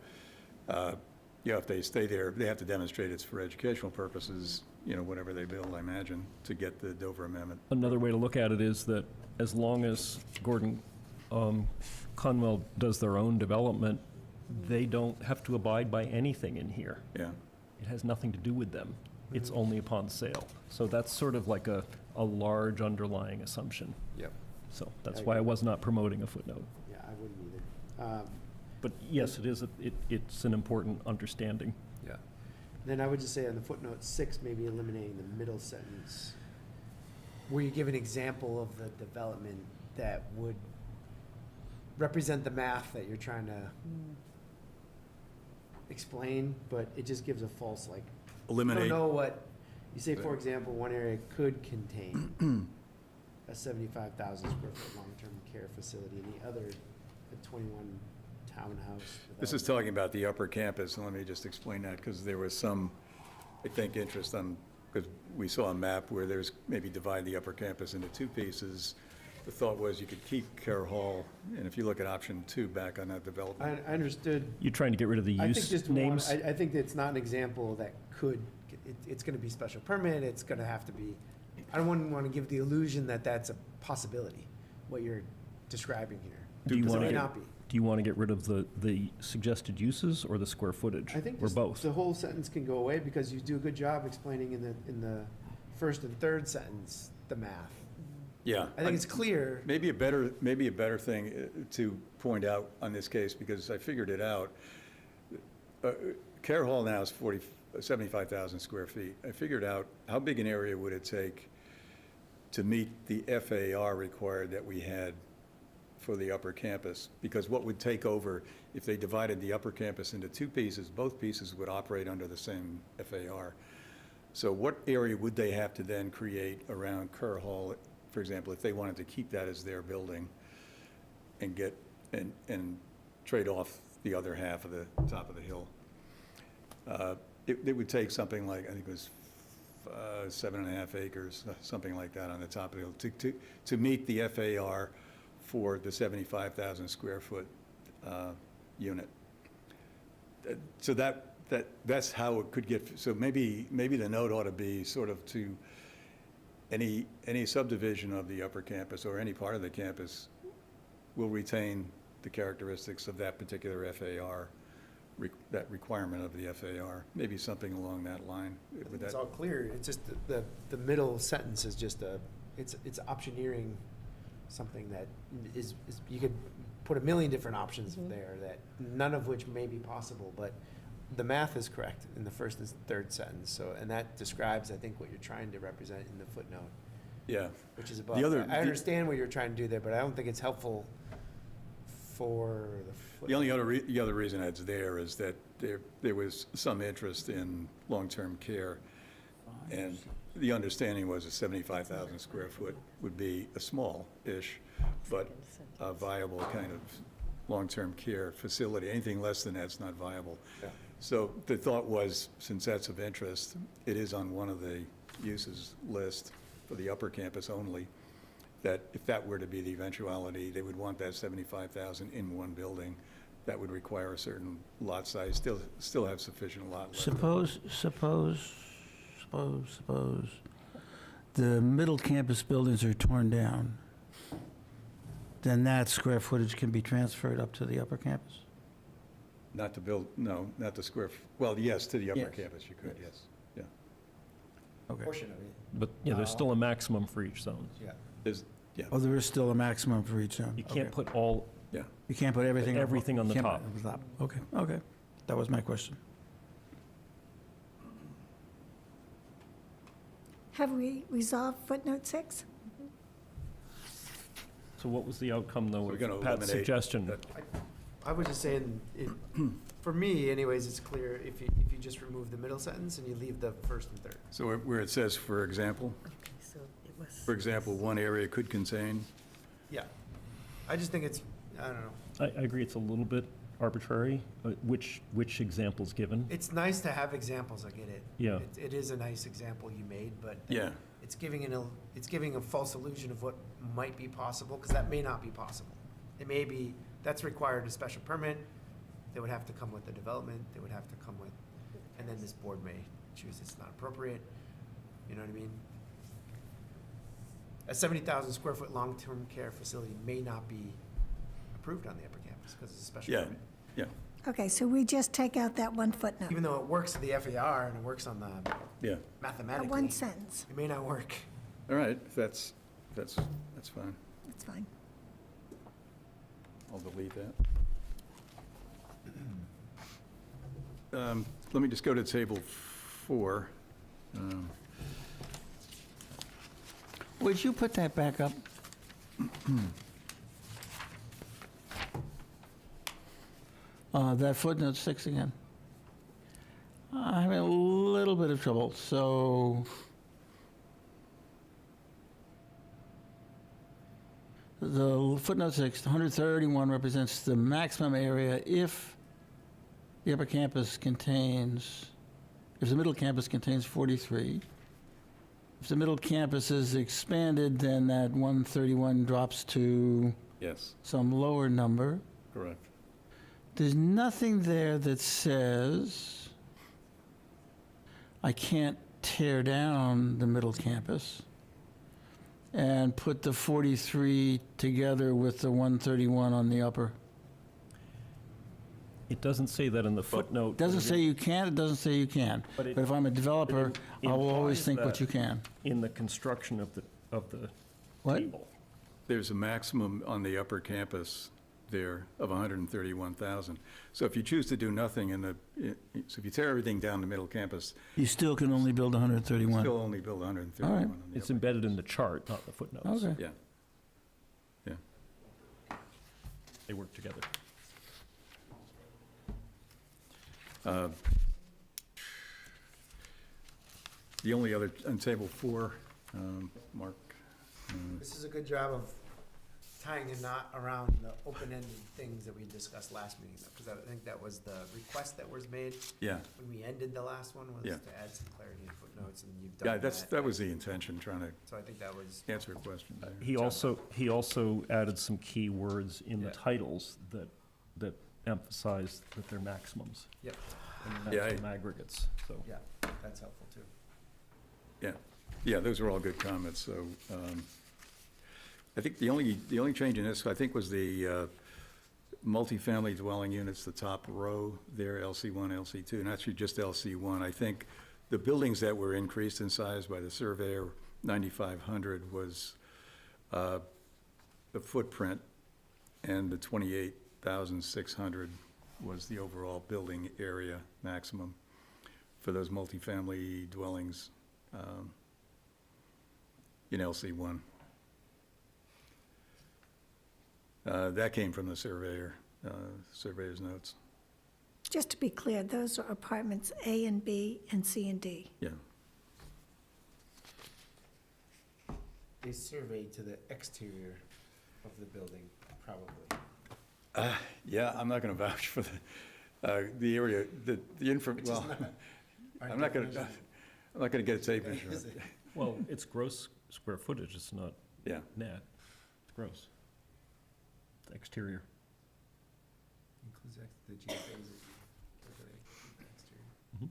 if they stay there, they have to demonstrate it's for educational purposes, whatever they build, I imagine, to get the Dover Amendment. Another way to look at it is that as long as Gordon Conwell does their own development, they don't have to abide by anything in here. Yeah, It has nothing to do with them. It's only upon sale. So that's sort of like a large underlying assumption. Yep, So that's I why I agree. was not promoting a footnote. yeah, I wouldn't either. But yes, it is, it's an important understanding. Yeah. Then I would just say on the footnote 6, maybe eliminating the middle sentence, where you give an example of the development that would represent the math that you're trying to explain, but it just gives a false, like, I eliminate. don't know what, you say, for example, one area could contain a 75,000 square foot long-term care facility, and the other, a 21 townhouse. This is talking about the upper campus, and let me just explain that, because there was some, I think, interest on, because we saw a map where there's maybe divide the upper campus into two pieces. The thought was you could keep Kerr Hall, and if you look at option 2 back on that development. I understood. You're trying to get rid of the I think use just names? I think it's not an example that could, it's gonna be special permit, it's gonna have to be, I don't want to give the illusion that that's a possibility, what you're describing here. Do you Because it want may to not be. Do you want to get rid of the suggested uses or the square footage? I think Or this- both? the whole sentence can go away because you do a good job explaining in the first and third sentence, the math. Yeah. I think it's clear. Maybe a better thing to point out on this case, because I figured it out. Kerr Hall now is 75,000 square feet. I figured out how big an area would it take to meet the FAR required that we had for the upper campus, because what would take over if they divided the upper campus into two pieces, both pieces would operate under the same FAR. So what area would they have to then create around Kerr Hall, for example, if they wanted to keep that as their building and get, and trade off the other half of the top of the hill? It would take something like, I think it was 7.5 acres, something like that on the top of the hill, to meet the FAR for the 75,000 square foot unit. So that's how it could get, so maybe the note ought to be sort of to any subdivision of the upper campus or any part of the campus will retain the characteristics of that particular FAR, that requirement of the FAR, maybe something along that line. I think Would it's that- all clear. It's just the middle sentence is just it's optioneering something that is, you could put a million different options there that none of which may be possible, but the math is correct in the first and third sentence. So, and that describes, I think, what you're trying to represent in the footnote, Yeah. which is above. The other- I understand what you're trying to do there, but I don't think it's helpful for the. The only the other reason it's there is that there was some interest in long-term care, and the understanding was a 75,000 square foot would be a small-ish, but a viable kind of long-term care facility. Anything less than that's not viable. Yeah. So the thought was, since that's of interest, it is on one of the uses list for the upper campus only, that if that were to be the eventuality, they would want that 75,000 in one building. That would require a certain lot size, still have sufficient lot left. Suppose the middle campus buildings are torn down, then that square footage can be transferred up to the upper campus? Not to build, no, not the well, yes, to the upper Yes. campus, you could, yes, yeah. Okay. Portion of it, But, yeah, there's still a maximum for each zone. yeah. There's, yeah, Oh, there is still a maximum for each zone? You can't Okay. put all, yeah. You can't put everything. Everything on the can't top. put it on the top. Okay, okay. That was my question. Have we resolved footnote 6? so what was the outcome, though, We're of gonna Pat's eliminate suggestion? that- I was just saying, for me anyways, it's clear if you just remove the middle sentence and you leave the first and third. So where it says, for example, Okay, so it was. for example, one area could contain, Yeah. I just think it's, I don't know. I agree, it's a little bit arbitrary, which example's given. It's nice to have examples, I get it. Yeah. It is a nice example you made, but yeah, it's giving a false illusion of what might be possible, because that may not be possible. It may be, that's required a special permit, they would have to come with the development, they would have to come with, and then this board may choose it's not appropriate, you know what I mean? A 70,000 square foot long-term care facility may not be approved on the upper campus, because it's a special yeah, permit. yeah, Okay, so we just take out that one footnote. Even though it works at the FAR and it works on the yeah. mathematically. One sentence, It may not work. All right, that's fine. that's fine. I'll delete that. Let me just go to table 4. Would you put that back up? That footnote 6 again. I'm having a little bit of trouble, so. The footnote 6, 131 represents the maximum area if the upper campus contains, if the middle campus contains 43. If the middle campus is expanded, then that 131 drops to Yes, some lower number. correct. There's nothing there that says I can't tear down the middle campus and put the 43 together with the 131 on the upper. It doesn't say that in the footnote. It doesn't say you can, it doesn't say you can. But it- But if I'm a developer, it I will always implies think what that. you can. In the construction of the What? table. There's a maximum on the upper campus there of 131,000. So if you choose to do nothing so if you tear everything down the middle campus, You still can only build you 131. still only build 131 All right. on the It's upper embedded in campus. the chart, not the footnotes. Okay. Yeah, yeah. They work together. The only other, on table 4, Mark, This is a good job of tying a knot around the open-ended things that we discussed last meeting, because I think that was the request that was made yeah, when we ended the last one, was Yeah. to add some clarity in footnotes, and you've yeah, done that. that was the intention, trying to So I think that was, answer a question there. He also added some key words in the Yeah. titles that emphasize that they're maximums. Yep. And Yeah, maximum aggregates, so. yeah, that's helpful too. Yeah, those are all good comments, so, I think the only change in this, I think, was the multifamily dwelling units, the top row there, LC1, LC2, and actually just LC1. I think the buildings that were increased in size by the surveyor, 9,500, was the footprint, and the 28,600 was the overall building area maximum for those multifamily dwellings in LC1. That came from the surveyor's notes. Just to be clear, those are apartments A and B and C and D. Yeah. They surveyed to the exterior of the building, probably. Yeah, I'm not going to vouch for the area, the info, Which is well, not our I'm not going to, definition. I'm not going to get safe Is insurance. it? Well, it's gross square footage, it's not Yeah. net, it's gross. The exterior. Includes the GFA's overlay, exterior.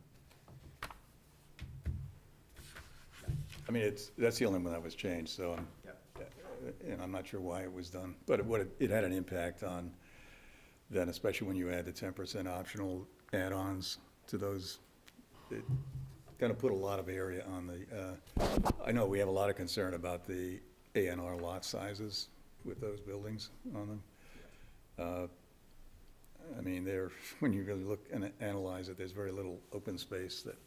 I mean, that's the only one that was changed, so Yep. and I'm not sure why it was done. But it had an impact on, then especially when you add the 10% optional add-ons to those, it kind of put a lot of area on the, I know we have a lot of concern about the A&R lot sizes with those buildings on them. I mean, when you really look and analyze it, there's very little open space that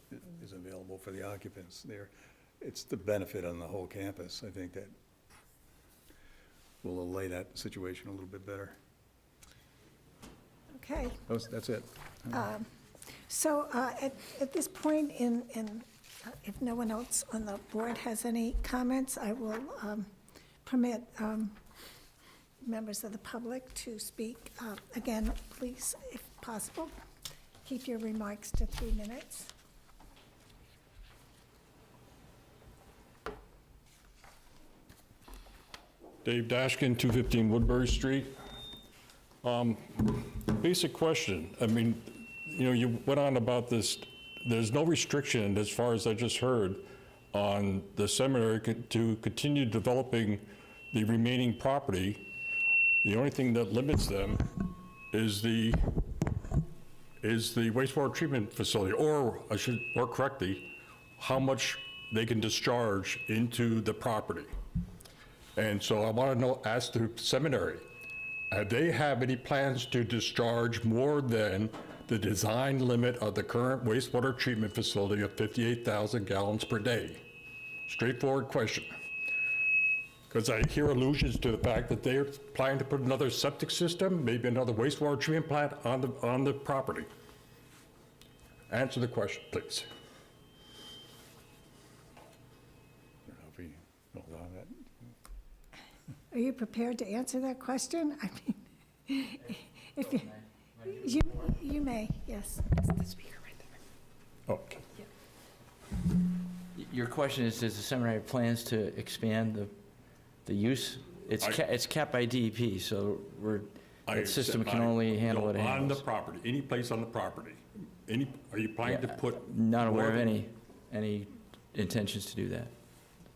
is available for the occupants there. It's the benefit on the whole campus, I think, that will allay that situation a little bit better. Okay. That's it. So at this point, if no one else on the board has any comments, I will permit members of the public to speak. Again, please, if possible, keep your remarks to 3 minutes. Dave Dashkin, 215 Woodbury Street. Basic question. I mean, you know, you went on about this, there's no restriction, as far as I just heard, on the seminary to continue developing the remaining property. The only thing that limits them is the wastewater treatment facility, or I should, more correctly, how much they can discharge into the property. And so I want to know, ask the seminary, do they have any plans to discharge more than the design limit of the current wastewater treatment facility of 58,000 gallons per day? Straightforward question. Because I hear allusions to the fact that they're planning to put another septic system, maybe another wastewater treatment plant on the property. Answer the question, please. I don't know if we hold on to that. Are you prepared to answer that question? I mean, if you may, yes. Okay. Your question is, does the seminary have plans to expand the use? It's capped by DEP, so that system can only handle what it On the handles. property, any place on the property. Are you planning to Yeah, put? Not aware more of than- any intentions to do that.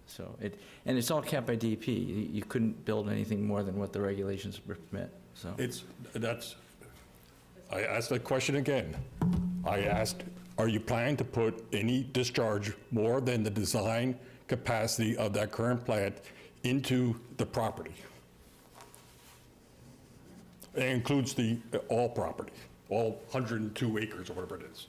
So and it's all capped by DEP. You couldn't build anything more than what the regulations permit, so. I asked the question again. I asked, are you planning to put any discharge more than the design capacity of that current plant into the property? It includes all property, all 102 acres or whatever it is.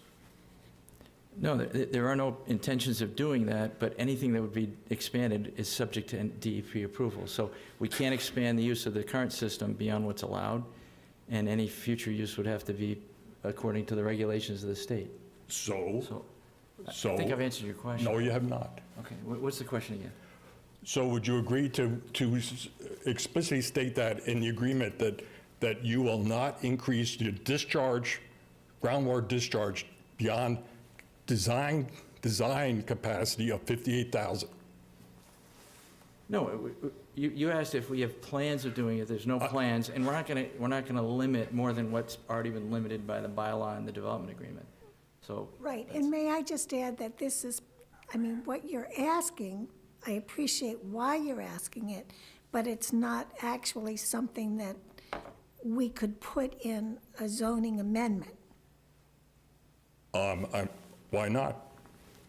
No, there are no intentions of doing that, but anything that would be expanded is subject to DEP approval. So we can't expand the use of the current system beyond what's allowed, and any future use would have to be according to the regulations of the state. So, I think I've answered your question. no, you have not. Okay, what's the question again? So would you agree to explicitly state that in the agreement that you will not increase your discharge, groundwater discharge beyond design capacity of 58,000? No, you asked if we have plans of doing it. There's no plans, and we're not gonna limit more than what's already been limited by the bylaw and the development agreement. So. Right, and may I just add that this is, I mean, what you're asking, I appreciate why you're asking it, but it's not actually something that we could put in a zoning amendment. Why not?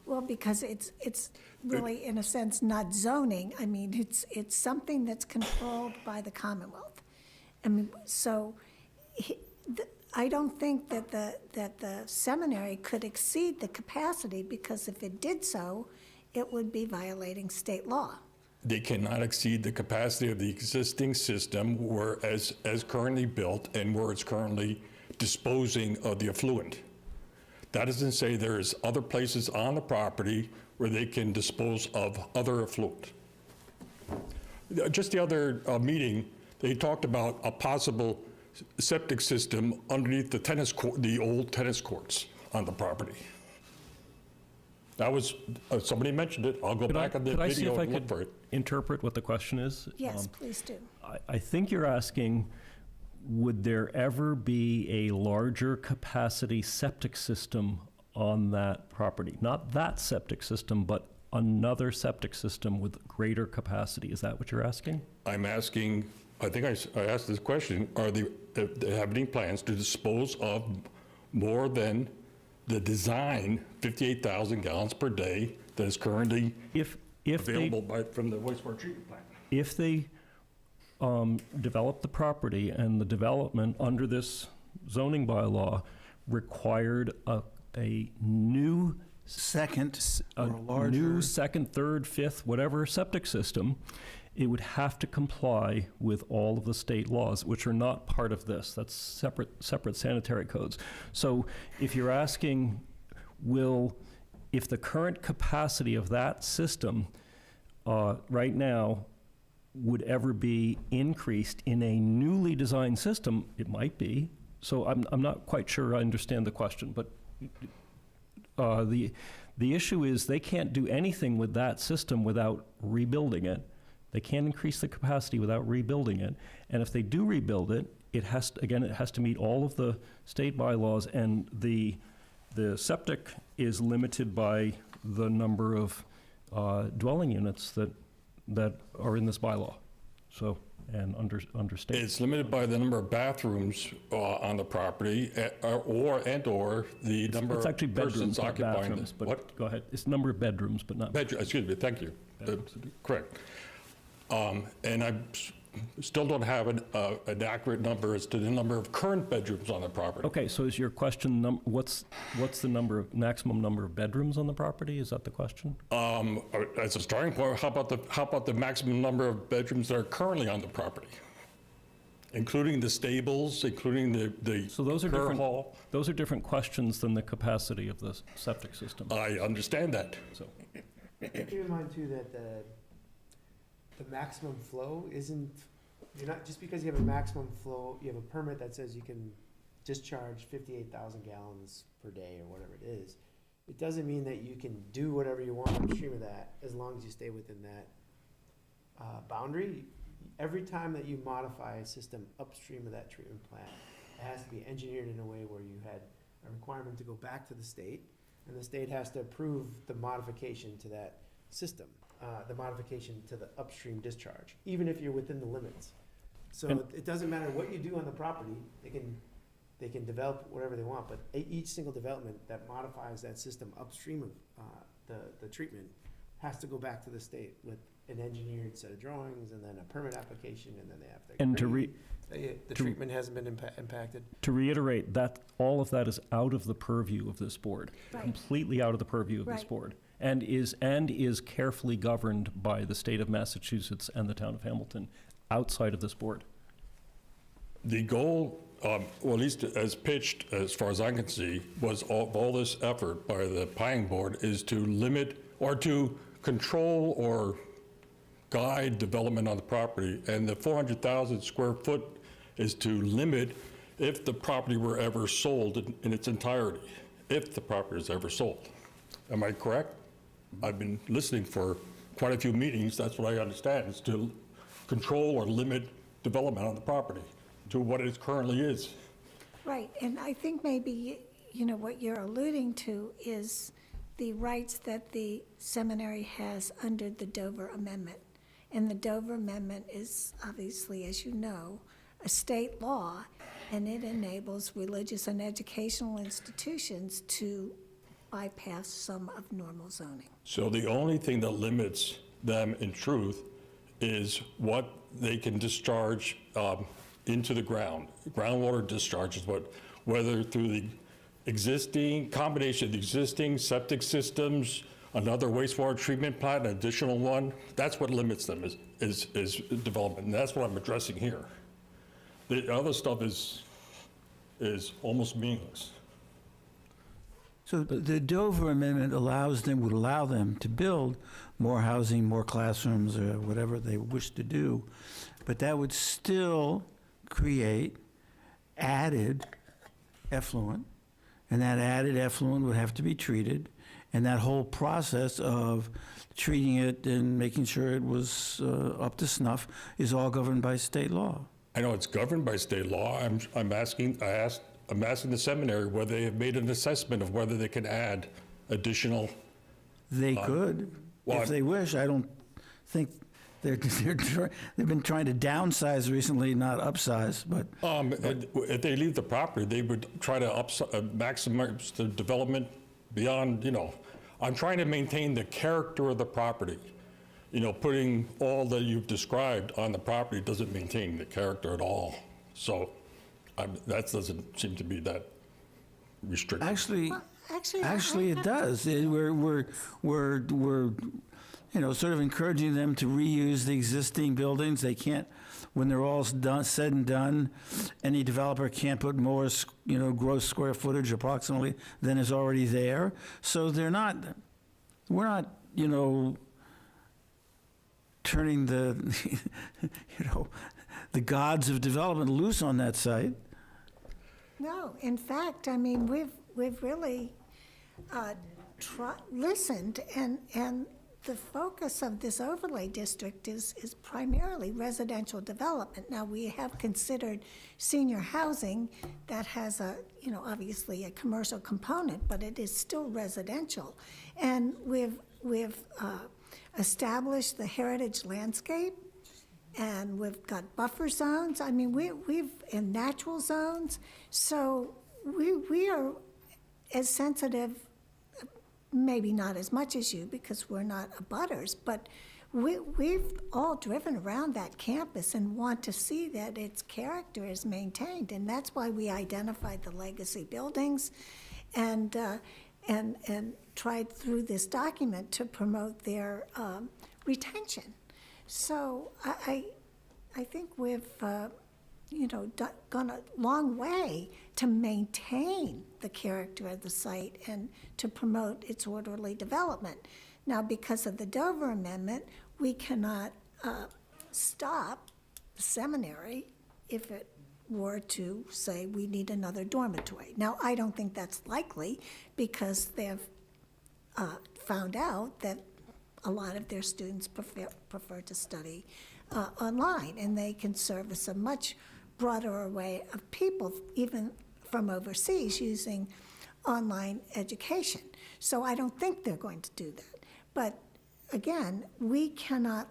Well, because it's really, in a sense, not zoning. I mean, it's something that's controlled by the Commonwealth. I mean, so I don't think that the seminary could exceed the capacity, because if it did so, it would be violating state law. they cannot exceed the capacity of the existing system where as currently built and where it's currently disposing of the effluent. That doesn't say there's other places on the property where they can dispose of other effluent. Just the other meeting, they talked about a possible septic system underneath the tennis court, the old tennis courts on the property. That was, somebody mentioned it. I'll go back on the Could I see video if I and look for could it. interpret what the question is? Yes, please do. I think you're asking, would there ever be a larger capacity septic system on that property? Not that septic system, but another septic system with greater capacity. Is that what you're asking? I'm asking, I think I asked this question, are they have any plans to dispose of more than the design 58,000 gallons per day that is currently If available from the wastewater treatment plant? If they develop the property and the development under this zoning bylaw required a new Second or a a larger. new second, third, fifth, whatever septic system, it would have to comply with all of the state laws, which are not part of this. That's separate sanitary codes. So if you're asking, if the current capacity of that system right now would ever be increased in a newly designed system, it might be. So I'm not quite sure I understand the question, but the issue is they can't do anything with that system without rebuilding it. They can't increase the capacity without rebuilding it. And if they do rebuild it, it has to meet all of the state bylaws, and the septic is limited by the number of dwelling units that are in this bylaw. So, and under state. It's limited by the number of bathrooms on the property or the number It's of actually bedrooms, persons not occupying bathrooms, it. but What? go ahead. It's number of bedrooms, but not. Excuse me, thank you. Bedrooms. Correct. And I still don't have an accurate number as to the number of current bedrooms on the property. Okay, so is your question, what's the maximum number of bedrooms on the property? Is that the question? As a starting point, how about the maximum number of bedrooms that are currently on the property? Including the stables, including the So those are care different. hall? Those are different questions than the capacity of the septic system. I understand that. So, Keep in mind too that the maximum flow isn't, you're not, just because you have a maximum flow, you have a permit that says you can discharge 58,000 gallons per day or whatever it is, it doesn't mean that you can do whatever you want upstream of that, as long as you stay within that boundary. Every time that you modify a system upstream of that treatment plant, it has to be engineered in a way where you had a requirement to go back to the state, and the state has to approve the modification to that system, the modification to the upstream discharge, even if you're within the limits. So And- it doesn't matter what you do on the property, they can develop whatever they want, but each single development that modifies that system upstream of the treatment has to go back to the state with an engineered set of drawings and then a permit application, and then they have to And to agree that the treatment hasn't been impacted. to reiterate, that all of that is out of the purview of this board. Right. Completely out of the purview of this Right. board. And is carefully governed by the state of Massachusetts and the town of Hamilton, outside of this board. The goal, well, at least as pitched, as far as I can see, was all this effort by the planning board is to limit or to control or guide development on the property. And the 400,000 square foot is to limit if the property were ever sold in its entirety, if the property is ever sold. Am I correct? I've been listening for quite a few meetings. That's what I understand, is to control or limit development on the property to what it currently is. Right, and I think maybe, what you're alluding to is the rights that the seminary has under the Dover Amendment. And the Dover Amendment is obviously, as you know, a state law, and it enables religious and educational institutions to bypass some of normal zoning. So the only thing that limits them in truth is what they can discharge into the ground. Groundwater discharge is whether through the combination of the existing septic systems another wastewater treatment plant, an additional one, that's what limits them is development. And that's what I'm addressing here. The other stuff is almost meaningless. So the Dover Amendment would allow them to build more housing, more classrooms, or whatever they wish to do, but that would still create added effluent, and that added effluent would have to be treated, and that whole process of treating it and making sure it was up to snuff is all governed by state law. I know it's governed by state law. I'm asking the seminary whether they have made an assessment of whether they can add additional. They could, well, if they wish. I don't think they've been trying to downsize recently, not upsize, but. If they leave the property, they would try to maximize the development beyond, I'm trying to maintain the character of the property. Putting all that you've described on the property doesn't maintain the character at all. So that doesn't seem to be that restrictive. Actually, it does. We're sort of encouraging them to reuse the existing buildings. They can't, when they're all said and done, any developer can't put more, gross square footage approximately than is already there. So we're not, turning the, the gods of development loose on that site. No, in fact, I mean, we've really listened, and the focus of this overlay district is primarily residential development. Now, we have considered senior housing that has obviously a commercial component, but it is still residential. And we've established the heritage landscape, and we've got buffer zones. I mean, we've in natural zones. So we are as sensitive, maybe not as much as you because we're not abutters, but we've all driven around that campus and want to see that its character is maintained. And that's why we identified the legacy buildings and tried through this document to promote their retention. So I think we've gone a long way to maintain the character of the site and to promote its orderly development. Now, because of the Dover Amendment, we cannot stop the seminary if it were to say we need another dormitory. Now, I don't think that's likely because they've found out that a lot of their students prefer to study online, and they can service a much broader array of people, even from overseas, using online education. So I don't think they're going to do that. But again, we cannot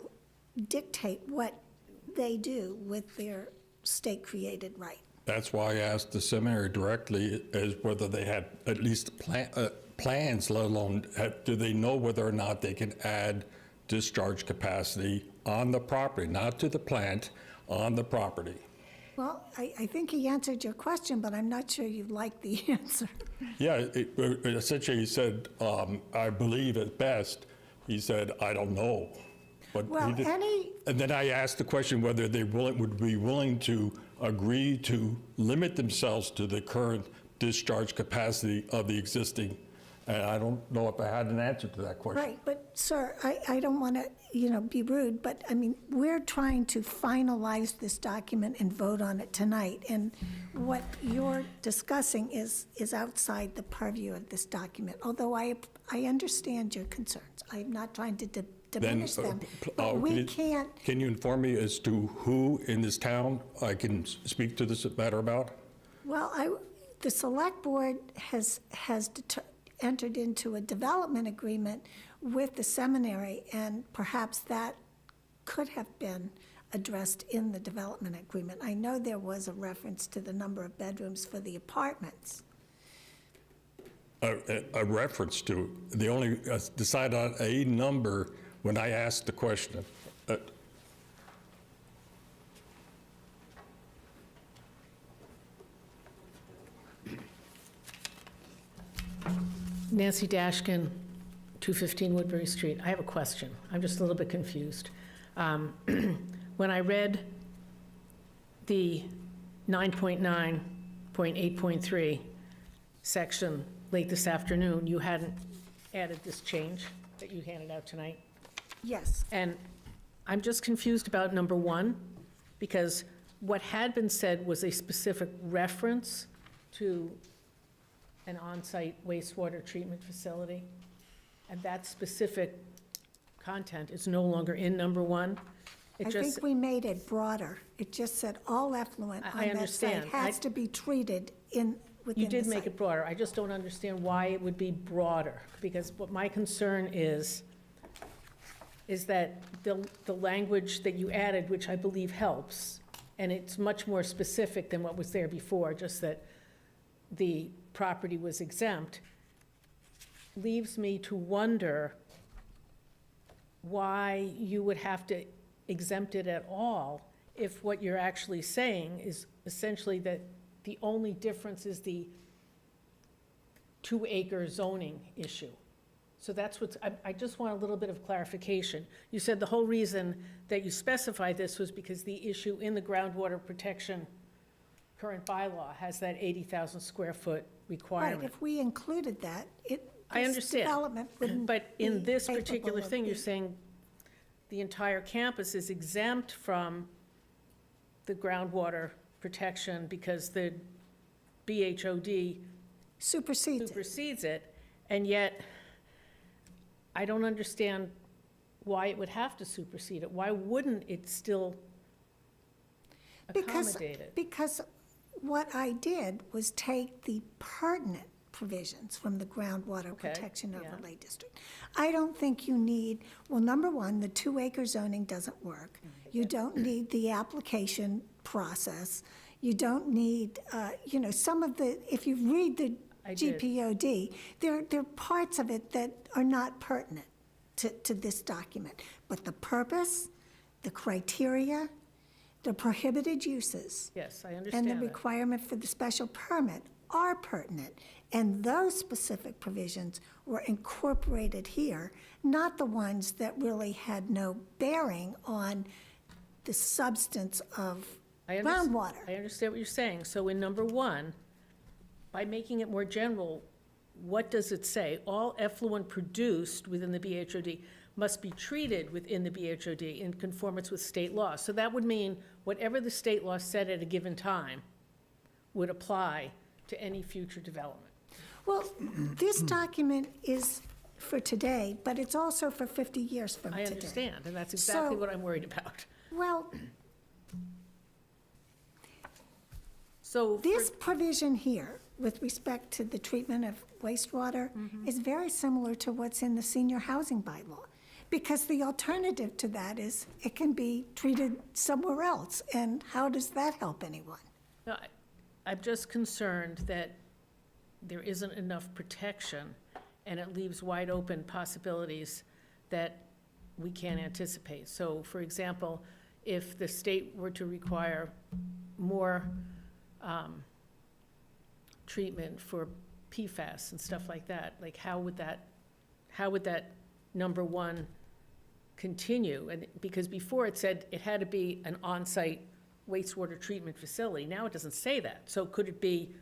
dictate what they do with their state-created right. That's why I asked the seminary directly as whether they had at least plans, let alone do they know whether or not they can add discharge capacity on the property, not to the plant, on the property. Well, I think he answered your question, but I'm not sure you like the answer. Yeah, essentially he said, I believe at best, he said, I don't know. But Well, and then I asked the question whether they would be willing to agree to limit themselves to the current discharge capacity of the existing. And I don't know if I had an answer to that question. Right, but sir, I don't want to, be rude, but I mean, we're trying to finalize this document and vote on it tonight. And what you're discussing is outside the purview of this document, although I understand your concerns. I'm not trying to diminish them, but we can't. Can you inform me as to who in this town I can speak to this matter about? Well, the select board has entered into a development agreement with the seminary, and perhaps that could have been addressed in the development agreement. I know there was a reference to the number of bedrooms for the apartments. A reference to, they only decide on a number when I asked the question. Nancy Dashkin, 215 Woodbury Street. I have a question. I'm just a little bit confused. When I read the 9.9.8.3 section late this afternoon, you hadn't added this change that you handed out tonight. Yes. And I'm just confused about number 1, because what had been said was a specific reference to an on-site wastewater treatment facility, and that specific content is no longer in number 1. It I just, think we made it broader. It just said all effluent I on that site understand. has to be treated within the you did make site. it broader. I just don't understand why it would be broader, because what my concern is that the language that you added, which I believe helps, and it's much more specific than what was there before, just that the property was exempt, leaves me to wonder why you would have to exempt it at all if what you're actually saying is essentially that the only difference is the 2-acre zoning issue. So that's what's, I just want a little bit of clarification. You said the whole reason that you specified this was because the issue in the groundwater protection current bylaw has that 80,000 square foot Right, requirement. if we included that, I this understand. development wouldn't But in be this capable particular of thing, you're being- saying the entire campus is exempt from the groundwater protection because the BHOD Supersedes it. supersedes it, and yet I don't understand why it would have to supersede it. Why wouldn't it still accommodate it? Because what I did was take the pertinent provisions from the groundwater Okay, protection yeah. overlay district. I don't think you need, well, number one, the 2-acre zoning doesn't work. You don't need the application process. You don't need, some of the, if you read the I did. GPOD, there are parts of it that are not pertinent to this document. But the purpose, the criteria, the prohibited uses, Yes, I and understand the that. requirement for the special permit are pertinent. And those specific provisions were incorporated here, not the ones that really had no bearing on the substance of I I groundwater. understand what you're saying. So in number 1, by making it more general, what does it say? All effluent produced within the BHOD must be treated within the BHOD in conformance with state law. So that would mean whatever the state law said at a given time would apply to any future development. Well, this document is for today, but it's also for 50 years from I today. understand, and that's exactly So- what I'm worried about. Well, So, this provision here, with respect to the treatment of wastewater, is very similar to what's in the senior housing bylaw. Because the alternative to that is it can be treated somewhere else, and how does that help anyone? no, I'm just concerned that there isn't enough protection, and it leaves wide open possibilities that we can't anticipate. So, for example, if the state were to require more treatment for PFAS and stuff like that, like how would that number 1 continue? And because before it said it had to be an on-site wastewater treatment facility, now it doesn't say that. So could it be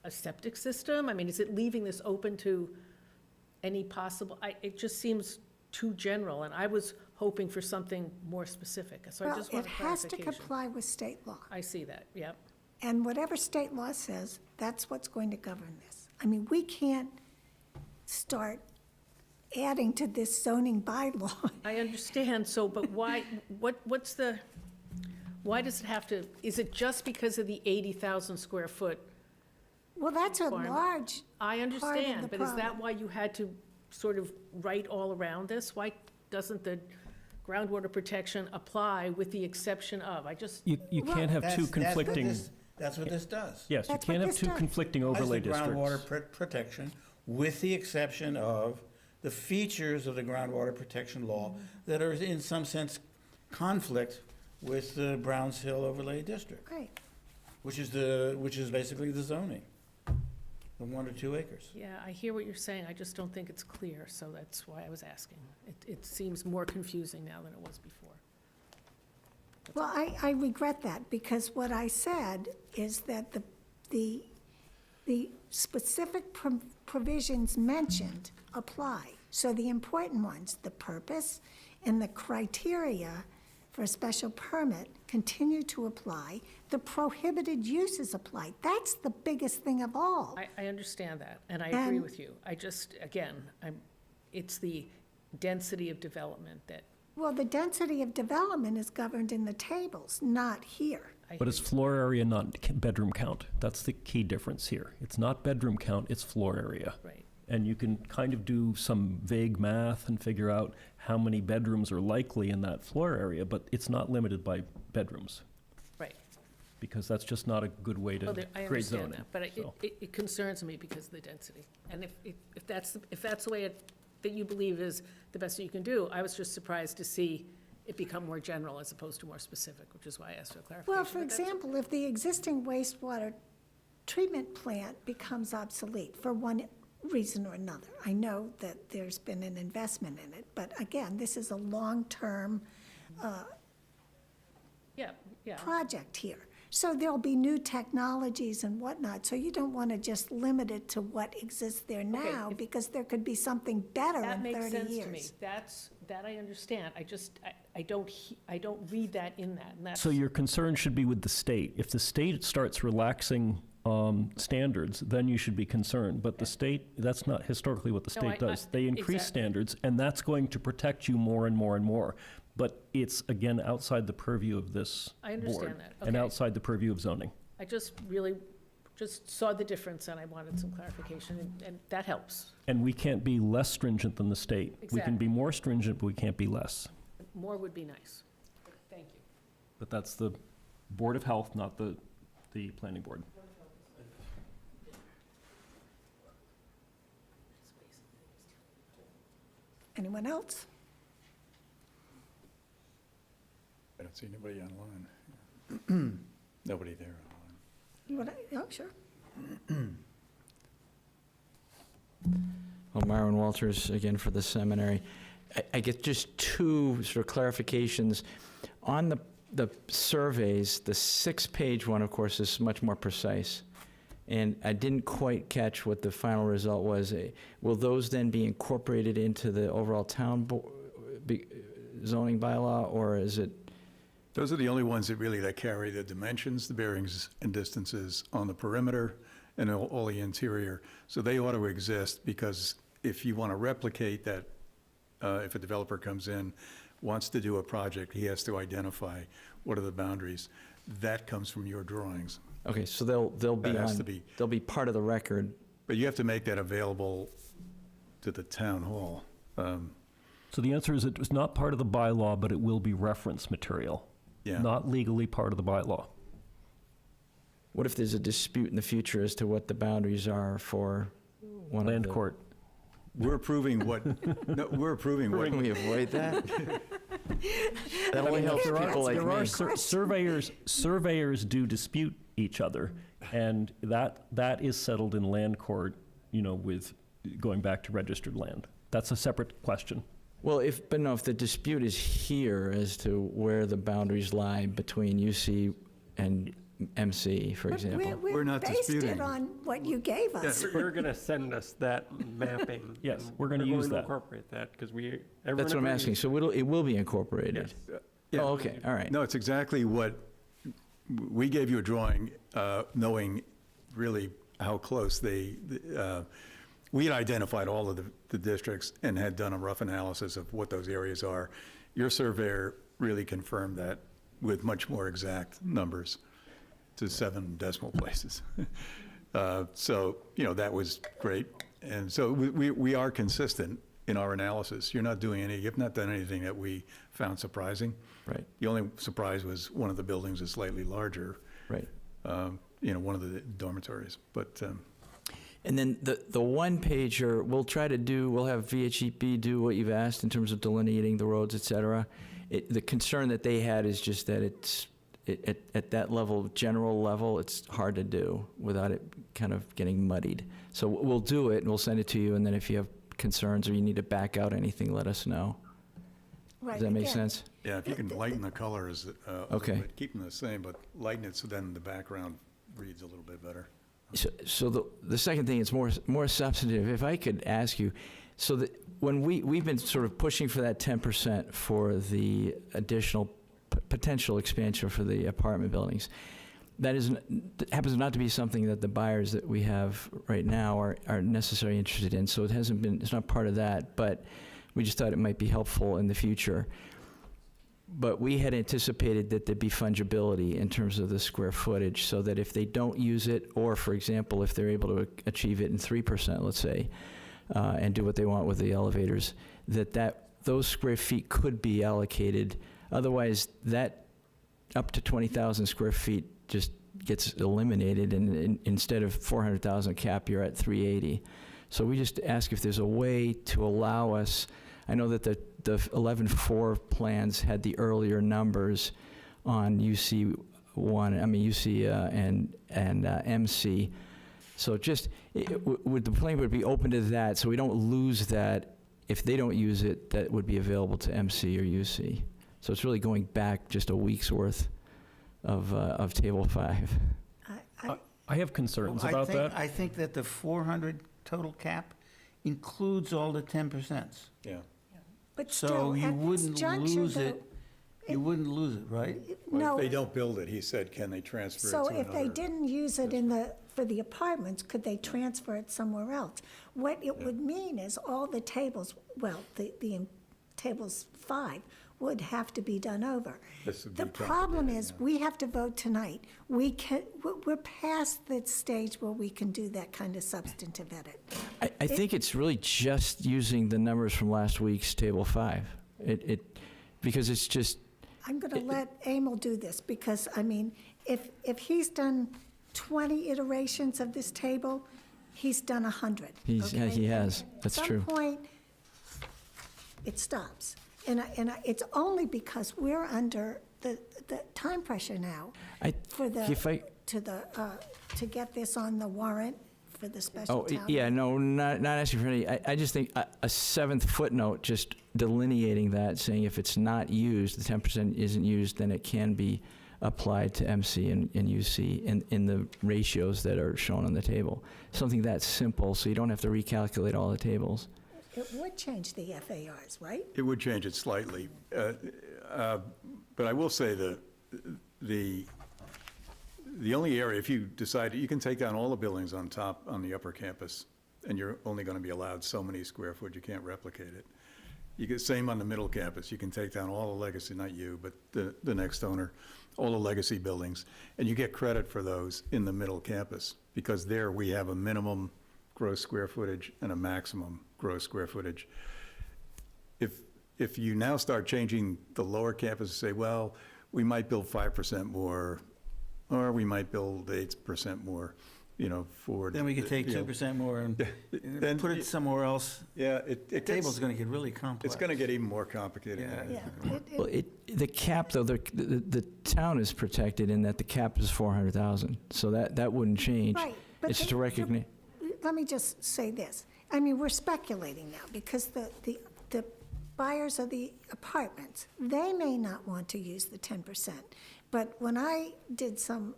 a septic system? I mean, is it leaving this open to any possible, it just seems too general, and I was hoping for something more specific, so I Well, just want it a has to clarification. comply with state law. I see that, yep. And whatever state law says, that's what's going to govern this. I mean, we can't start adding to this zoning bylaw. I understand, so, but why, what's the, why does it have to, is it just because of the 80,000 square foot? Well, that's a Requirement. large, I understand, the but is that problem. why you had to sort of write all around this? Why doesn't the groundwater protection apply with the exception of? I just, You can't have two conflicting, That's what this does. yes, you That's can't what have this two does. conflicting Has the overlay groundwater districts. protection, with the exception of the features of the groundwater protection law that are in some sense conflict with the Browns Hill overlay district, right. which is basically the zoning. The 1 to 2 acres. Yeah, I hear what you're saying, I just don't think it's clear, so that's why I was asking. It seems more confusing now than it was before. Well, I regret that, because what I said is that the specific provisions mentioned apply. So the important ones, the purpose and the criteria for a special permit continue to apply. The prohibited uses apply. That's the biggest thing of all. I understand that, and I agree And- with you. I just, again, it's the density of development that Well, the density of development is governed in the tables, not here. I But it's floor area, not bedroom count. That's the key difference here. It's not bedroom count, it's floor area. Right. And you can kind of do some vague math and figure out how many bedrooms are likely in that floor area, but it's not limited by bedrooms, Right. because that's just not a good way to Well, I create understand zoning. that, but so. it concerns me because of the density. And if that's the way that you believe is the best that you can do, I was just surprised to see it become more general as opposed to more specific, which is why I asked for clarification. Well, for but that's- example, if the existing wastewater treatment plant becomes obsolete for one reason or another, I know that there's been an investment in it, but again, this is a long-term Yeah, project here. So there'll be new technologies and whatnot, so you don't want to just limit it to what exists there now, if- because there could be something better that in makes 30 sense to me. years. That I understand. I don't read that in that, and that's. So your concern should be with the state. If the state starts relaxing standards, then you should be concerned. But the state, that's not historically what the No, state does. They increase exactly. standards, and that's going to protect you more and more and more. But it's, again, outside the purview of this I understand board. that. And Okay. outside the purview of zoning. I just really just saw the difference, and I wanted some clarification, and that helps. And we can't be less stringent than the state. We can Exactly. be more stringent, but we can't be less. More would be nice. Thank you. But that's the Board of Health, not the planning board. Anyone else? I don't see anybody online. Nobody there online. You wanna- Oh, sure. Well, Myron Walters, again, for the seminary. I get just two sort of clarifications. On the surveys, the 6-page one, of course, is much more precise. And I didn't quite catch what the final result was. Will those then be incorporated into the overall town zoning bylaw, or is it? Those are the only ones that carry the dimensions, the bearings and distances on the perimeter and all the interior. So they ought to exist, because if you want to replicate that, if a developer comes in, wants to do a project, he has to identify what are the boundaries. That comes from your drawings. Okay, so they'll be That has on, to be. they'll be part of the record. But you have to make that available to the town hall. So the answer is it was not part of the bylaw, but it will be reference material. Yeah. Not legally part of the bylaw. What if there's a dispute in the future as to what the boundaries are for one of the? Land court. We're approving what, no, we're approving what, Can we avoid that? That only helps There are- people like there are me. surveyors do dispute each other, and that is settled in land court, with going back to registered land. That's a separate question. Well, if the dispute is here as to where the boundaries lie between UC and MC, for But example. We're not based disputing. it on what you gave us. You're going to send us that mapping. Yes, and we're gonna use that. incorporate that, because everyone That's what I'm agrees. asking. So it will be incorporated? Yes. Yeah. Oh, okay, all right. No, it's exactly what, we gave you a drawing, knowing really how close we had identified all of the districts and had done a rough analysis of what those areas are. Your surveyor really confirmed that with much more exact numbers to 7 decimal places. So, that was great. And so we are consistent in our analysis. You've not done anything that we found surprising. Right, The only surprise was one of the buildings is slightly larger, right. one of the dormitories. But And then the one-pager, we'll have VHEP do what you've asked in terms of delineating the roads, et cetera. The concern that they had is just that at that level, general level, it's hard to do without it kind of getting muddied. So we'll do it, and we'll send it to you, and then if you have concerns or you need to back out anything, let us know. Right, Does that make again, sense? Yeah, if you can lighten the colors a little Okay. bit, keep them the same, but lighten it so then the background reads a little bit better. So the second thing is more substantive. If I could ask you, so that when we've been sort of pushing for that 10% for the additional potential expansion for the apartment buildings, that happens not to be something that the buyers that we have right now are necessarily interested in. So it's not part of that, but we just thought it might be helpful in the future. But we had anticipated that there'd be fungibility in terms of the square footage, so that if they don't use it, or for example, if they're able to achieve it in 3%, let's say, and do what they want with the elevators, those square feet could be allocated. Otherwise, that up to 20,000 square feet just gets eliminated, and instead of 400,000 cap, you're at 380. So we just ask if there's a way to allow us. I know that the 11-4 plans had the earlier numbers on UC and MC. So just, would the plan would be open to that, so we don't lose that. If they don't use it, that would be available to MC or UC. So it's really going back just a week's worth of Table 5. I have concerns Well, about that. I think that the 400 total cap includes all the 10%. Yeah. But So still, you at this wouldn't juncture, lose though, it. You wouldn't lose it, right? Well, no. if they don't build it, he said, can they transfer it to So another? if they didn't use it for the apartments, could they transfer it somewhere else? What it would mean is all the tables, well, the tables 5 would have to be done over. This would The be problem complicated, is, yeah. we have to vote tonight. We're past the stage where we can do that kind of substantive edit. I think it's really just using the numbers from last week's Table 5. Because it's just, I'm going to let Emil do this, because, I mean, if he's done 20 iterations of this table, he's done 100. he okay? has, that's true. At some point, it stops. And it's only because we're under the time pressure now for to get this on the warrant for the special town. Yeah, no, not asking for any, I just think a seventh footnote, just delineating that, saying if it's not used, the 10% isn't used, then it can be applied to MC and UC in the ratios that are shown on the table. Something that simple, so you don't have to recalculate all the tables. It would change the FARs, right? It would change it slightly. But I will say the only area, if you decide, you can take down all the buildings on top, on the upper campus, and you're only going to be allowed so many square foot, you can't replicate it. You get same on the middle campus, you can take down all the legacy, not you, but the next owner, all the legacy buildings, and you get credit for those in the middle campus, because there we have a minimum gross square footage and a maximum gross square footage. If you now start changing the lower campus and say, well, we might build 5% more, or we might build 8% more, for. Then we could take 2% more and Then put it somewhere else. Yeah, The it table's going to get really complex. It's going to get even more complicated. Yeah. Yeah. Well, the cap, though, the town is protected in that the cap is 400,000, so that wouldn't change. Right. but It's the- to recognize. Let me just say this. I mean, we're speculating now, because the buyers of the apartments, they may not want to use the 10%. But when I did some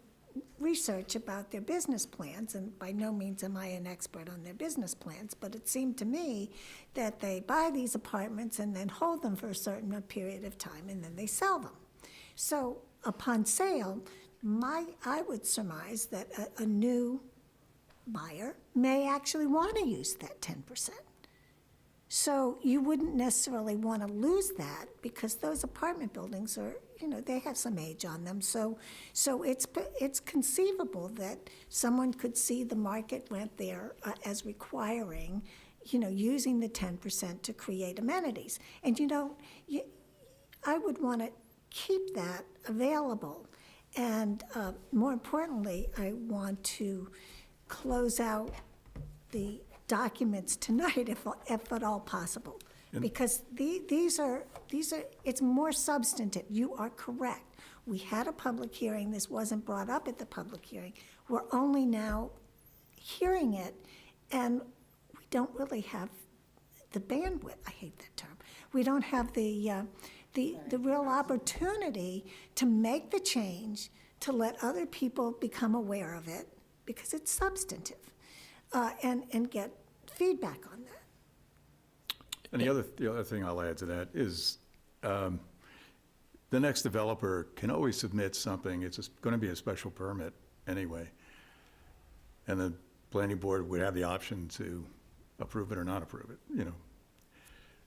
research about their business plans, and by no means am I an expert on their business plans, but it seemed to me that they buy these apartments and then hold them for a certain period of time, and then they sell them. So upon sale, I would surmise that a new buyer may actually want to use that 10%. So you wouldn't necessarily want to lose that, because those apartment buildings are, they have some age on them. So it's conceivable that someone could see the market went there as requiring, using the 10% to create amenities. And, I would want to keep that available. And more importantly, I want to close out the documents tonight, if at all possible. Because these are, it's more substantive. You are correct. We had a public hearing, this wasn't brought up at the public hearing. We're only now hearing it, and we don't really have the bandwidth, I hate that term. We don't have the real opportunity to make the change, to let other people become aware of it, because it's substantive, and get feedback on that. And the other thing I'll add to that is, the next developer can always submit something, it's going to be a special permit anyway. And the planning board would have the option to approve it or not approve it, you know.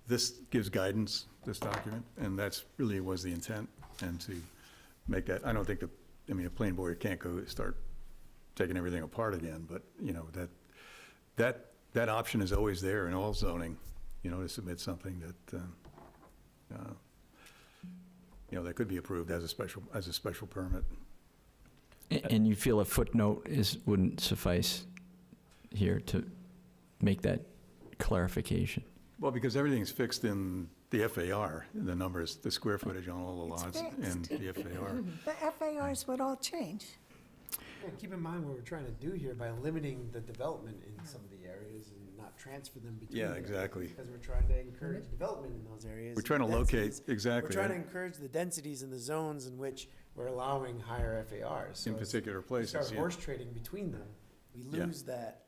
This gives guidance, this document, and that's really was the intent, and to make that, I don't think a planning board can't go start taking everything apart again, but, you know, that option is always there in all zoning, you know, to submit something that, you know, that could be approved as a special permit. And you feel a footnote wouldn't suffice here to make that clarification? Well, because everything's fixed in the FAR, the numbers, the square footage on all the It's lots fixed. and the FAR. The FARs would all change. Yeah, keep in mind what we're trying to do here by limiting the development in some of the areas and not transfer them between. Yeah, areas, exactly. Because we're trying to encourage development in those areas. We're trying to densities. locate, exactly. We're trying to encourage the densities in the zones in which we're allowing higher FARs. So In as particular we places, start yeah. horse trading between them, we Yeah. lose that,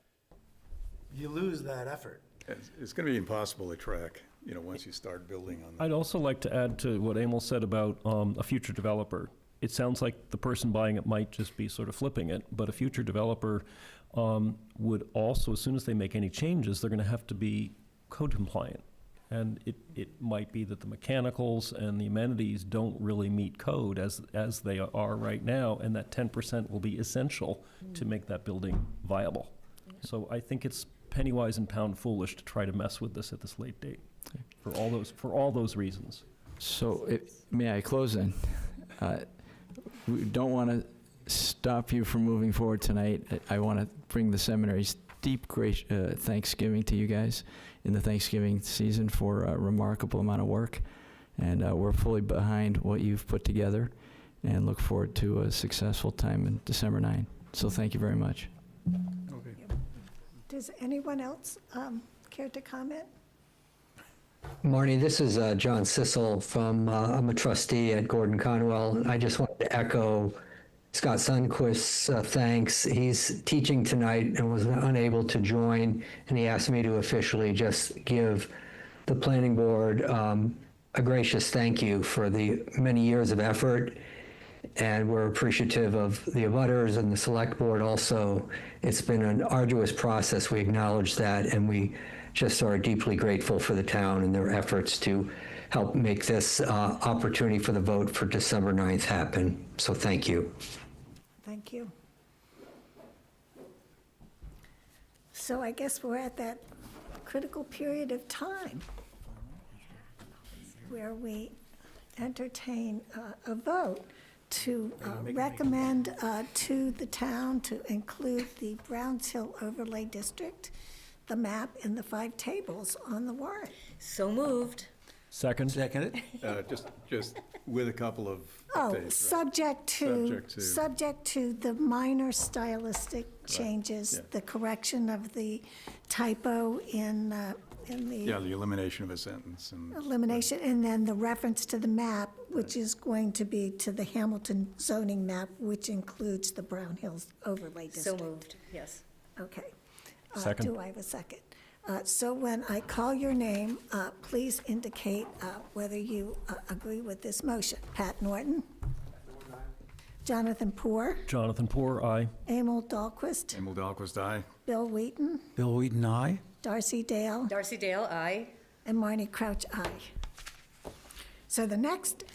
you lose that effort. It's going to be impossible to track, you know, once you start building on that. I'd also like to add to what Emil said about a future developer. It sounds like the person buying it might just be sort of flipping it, but a future developer would also, as soon as they make any changes, they're going to have to be code compliant. And it might be that the mechanicals and the amenities don't really meet code as they are right now, and that 10% will be essential to make that building viable. So I think it's penny wise and pound foolish to try to mess with this at this late date, for all those reasons. So, may I close then? We don't want to stop you from moving forward tonight. I want to bring the seminary's deep thanksgiving to you guys in the Thanksgiving season for a remarkable amount of work. And we're fully behind what you've put together and look forward to a successful time in December 9. So thank you very much. Okay. Does anyone else care to comment? Marnie, this is John Sissel from, I'm a trustee at Gordon Conwell. I just wanted to echo Scott Sundquist's thanks. He's teaching tonight and was unable to join, and he asked me to officially just give the planning board a gracious thank you for the many years of effort, and we're appreciative of the abutters and the select board also. It's been an arduous process, we acknowledge that, and we just are deeply grateful for the town and their efforts to help make this opportunity for the vote for December 9th happen. So thank you. Thank you. So I guess we're at that critical period of time where we entertain a vote to recommend to the town to include the Browns Hill Overlay District, the map, and the 5 tables on the warrant. So moved. Second? Second. Just with a couple of Oh, updates, right? subject to the minor stylistic changes, yeah. the correction of the typo in Yeah, the the elimination of a sentence and. elimination, and then the reference to the map, which is going to be to the Hamilton zoning map, which includes the Brown Hills Overlay So District. moved, yes. Okay. Second. Do I have a second? So when I call your name, please indicate whether you agree with this motion. Pat Norton? Jonathan Poor? Jonathan Poor, aye. Emil Dahlquist? Emil Dahlquist, aye. Bill Wheaton? Bill Wheaton, aye. Darcy Dale? Darcy Dale, aye. And Marnie Crouch, aye. So the next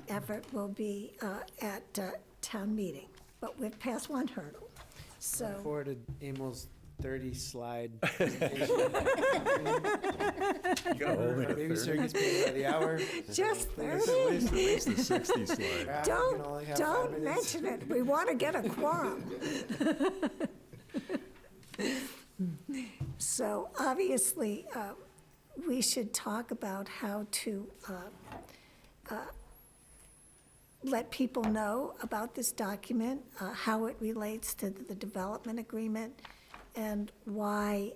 effort will be at town meeting, but we've passed one hurdle. So, Look forward to Emil's 30-slide presentation. You gotta hold it at Maybe 30. Sir gets paid by the hour. just At 30? least the 60 slide. Yeah, we can only have 5 Don't minutes. mention it. We want to get a quorum. So obviously, we should talk about how to let people know about this document, how it relates to the development agreement, and why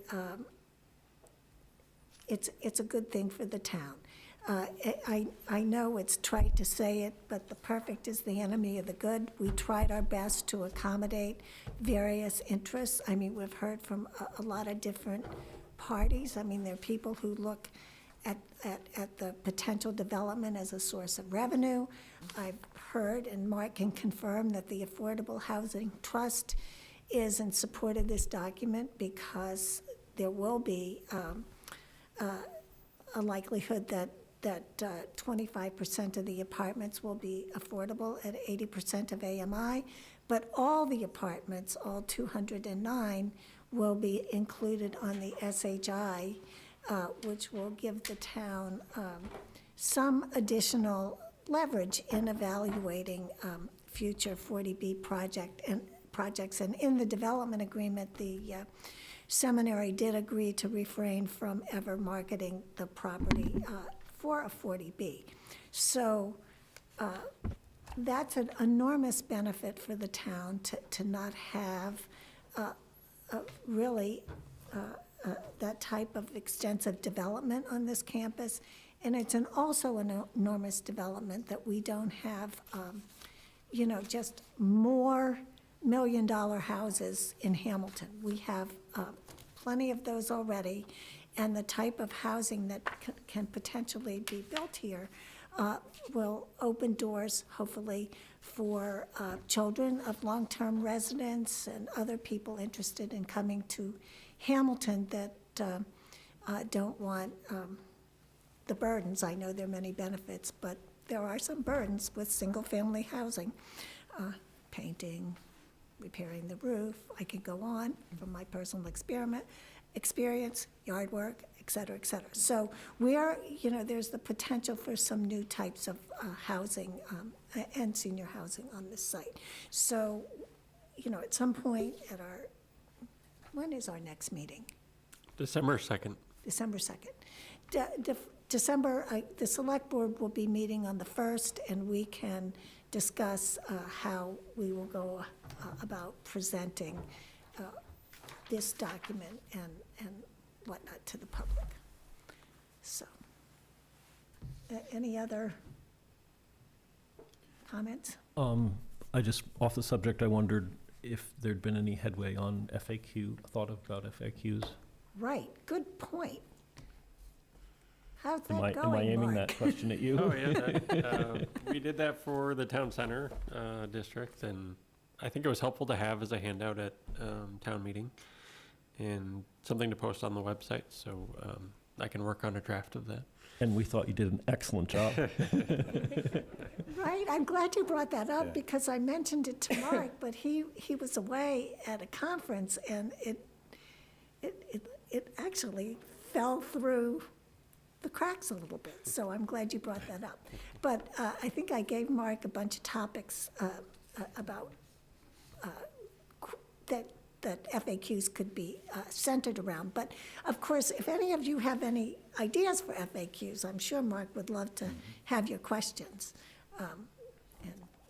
it's a good thing for the town. I know it's trite to say it, but the perfect is the enemy of the good. We tried our best to accommodate various interests. I mean, we've heard from a lot of different parties. I mean, there are people who look at the potential development as a source of revenue. I've heard, and Mark can confirm, that the Affordable Housing Trust is in support of this document because there will be a likelihood that 25% of the apartments will be affordable at 80% of AMI, but all the apartments, all 209, will be included on the SHI, which will give the town some additional leverage in evaluating future 40B projects. And in the development agreement, the seminary did agree to refrain from ever marketing the property for a 40B. So that's an enormous benefit for the town to not have really that type of extensive development on this campus. And it's also an enormous development that we don't have, just more million-dollar houses in Hamilton. We have plenty of those already, and the type of housing that can potentially be built here will open doors, hopefully, for children of long-term residents and other people interested in coming to Hamilton that don't want the burdens. I know there are many benefits, but there are some burdens with single-family housing. Painting, repairing the roof, I could go on from my personal experience, yard work, et cetera, et cetera. So there's the potential for some new types of housing and senior housing on this site. So, at some point when is our next meeting? December 2nd. December 2nd. The select board will be meeting on the 1st, and we can discuss how we will go about presenting this document and whatnot to the public. So, any other comments? I just, off the subject, I wondered if there'd been any headway on thought about FAQs. Right, good point. How's Am that I going, aiming Mark? that question at you? Oh, yeah. We did that for the town center district, and I think it was helpful to have as a handout at town meeting and something to post on the website, so I can work on a draft of that. And we thought you did an excellent job. Right, I'm glad you brought that up Yeah. because I mentioned it to Mark, but he was away at a conference and it actually fell through the cracks a little bit, so I'm glad you brought that up. But I think I gave Mark a bunch of topics about that FAQs could be centered around. But of course, if any of you have any ideas for FAQs, I'm sure Mark would love to have your questions. And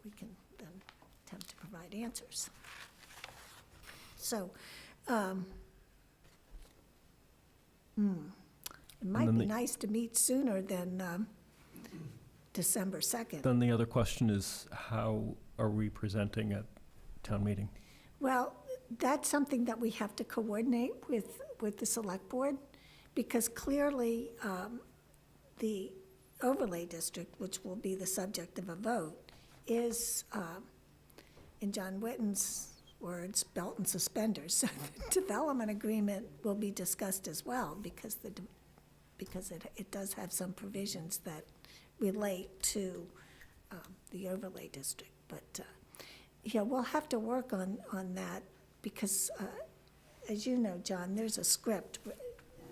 we can then attempt to provide answers. So, it might then be the- nice to meet sooner than December 2nd. Then the other question is, how are we presenting at town meeting? Well, that's something that we have to coordinate with the select board, because clearly, the overlay district, which will be the subject of a vote, is, in John Witten's words, belt and suspenders. So the development agreement will be discussed as well, because it does have some provisions that relate to the overlay district. But, we'll have to work on that, because, as you know, John, there's a script.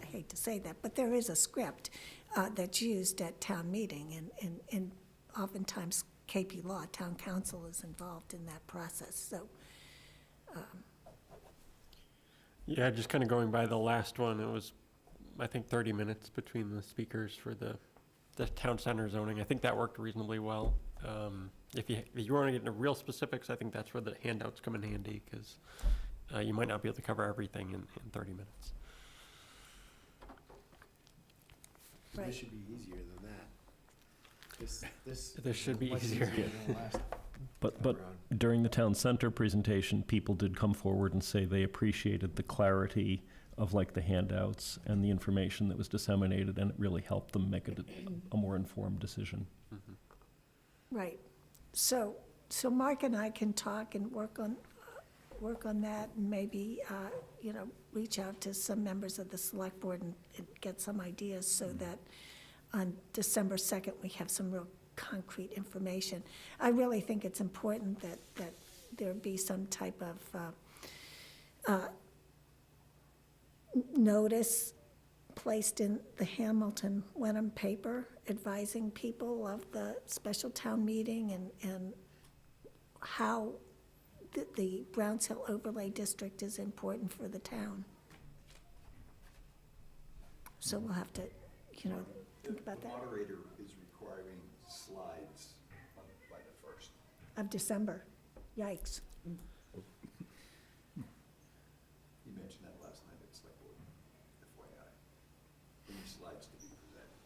I hate to say that, but there is a script that's used at town meeting, and oftentimes KP Law, town council, is involved in that process. So, Yeah, just kind of going by the last one, it was, I think, 30 minutes between the speakers for the town center zoning. I think that worked reasonably well. If you want to get into real specifics, I think that's where the handouts come in handy, because you might not be able to cover everything in 30 minutes. Right. This should be easier than that. This should be much easier. than the last But time around. during the town center presentation, people did come forward and say they appreciated the clarity of like the handouts and the information that was disseminated, and it really helped them make a more informed decision. Right. So Mark and I can talk and work on that, and maybe, reach out to some members of the select board and get some ideas so that on December 2nd, we have some real concrete information. I really think it's important that there be some type of notice placed in the Hamilton Wenham paper advising people of the special town meeting and how the Browns Hill Overlay District is important for the town. So we'll have to, think about that. The moderator is requiring slides by the 1st. Of December. Yikes. You mentioned that last night at Select Board, FYI. Any slides to be presented.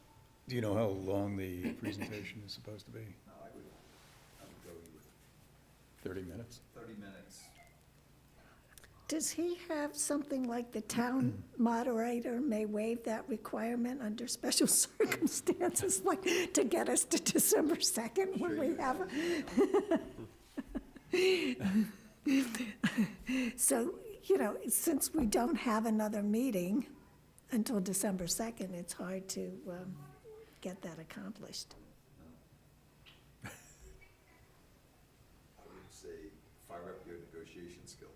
Do you know how long the presentation is supposed to be? I would go with 30 minutes. 30 minutes. Does he have something like the town moderator may waive that requirement under special circumstances, like to get us to December 2nd when we have? So, since we don't have another meeting until December 2nd, it's hard to get that accomplished. I would say fire up your negotiation skills.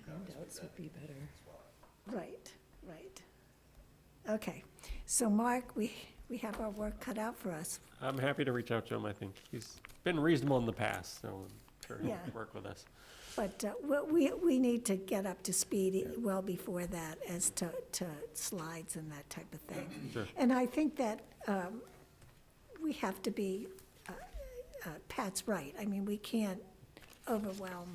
Handouts would be better. Right. Okay, so Mark, we have our work cut out for us. I'm happy to reach out to him. I think he's been reasonable in the past, so I'm sure he'll Yeah. work with us. But we need to get up to speed well before that as to slides and that type of thing. Sure. And I think that we have to be, Pat's right. I mean, we can't overwhelm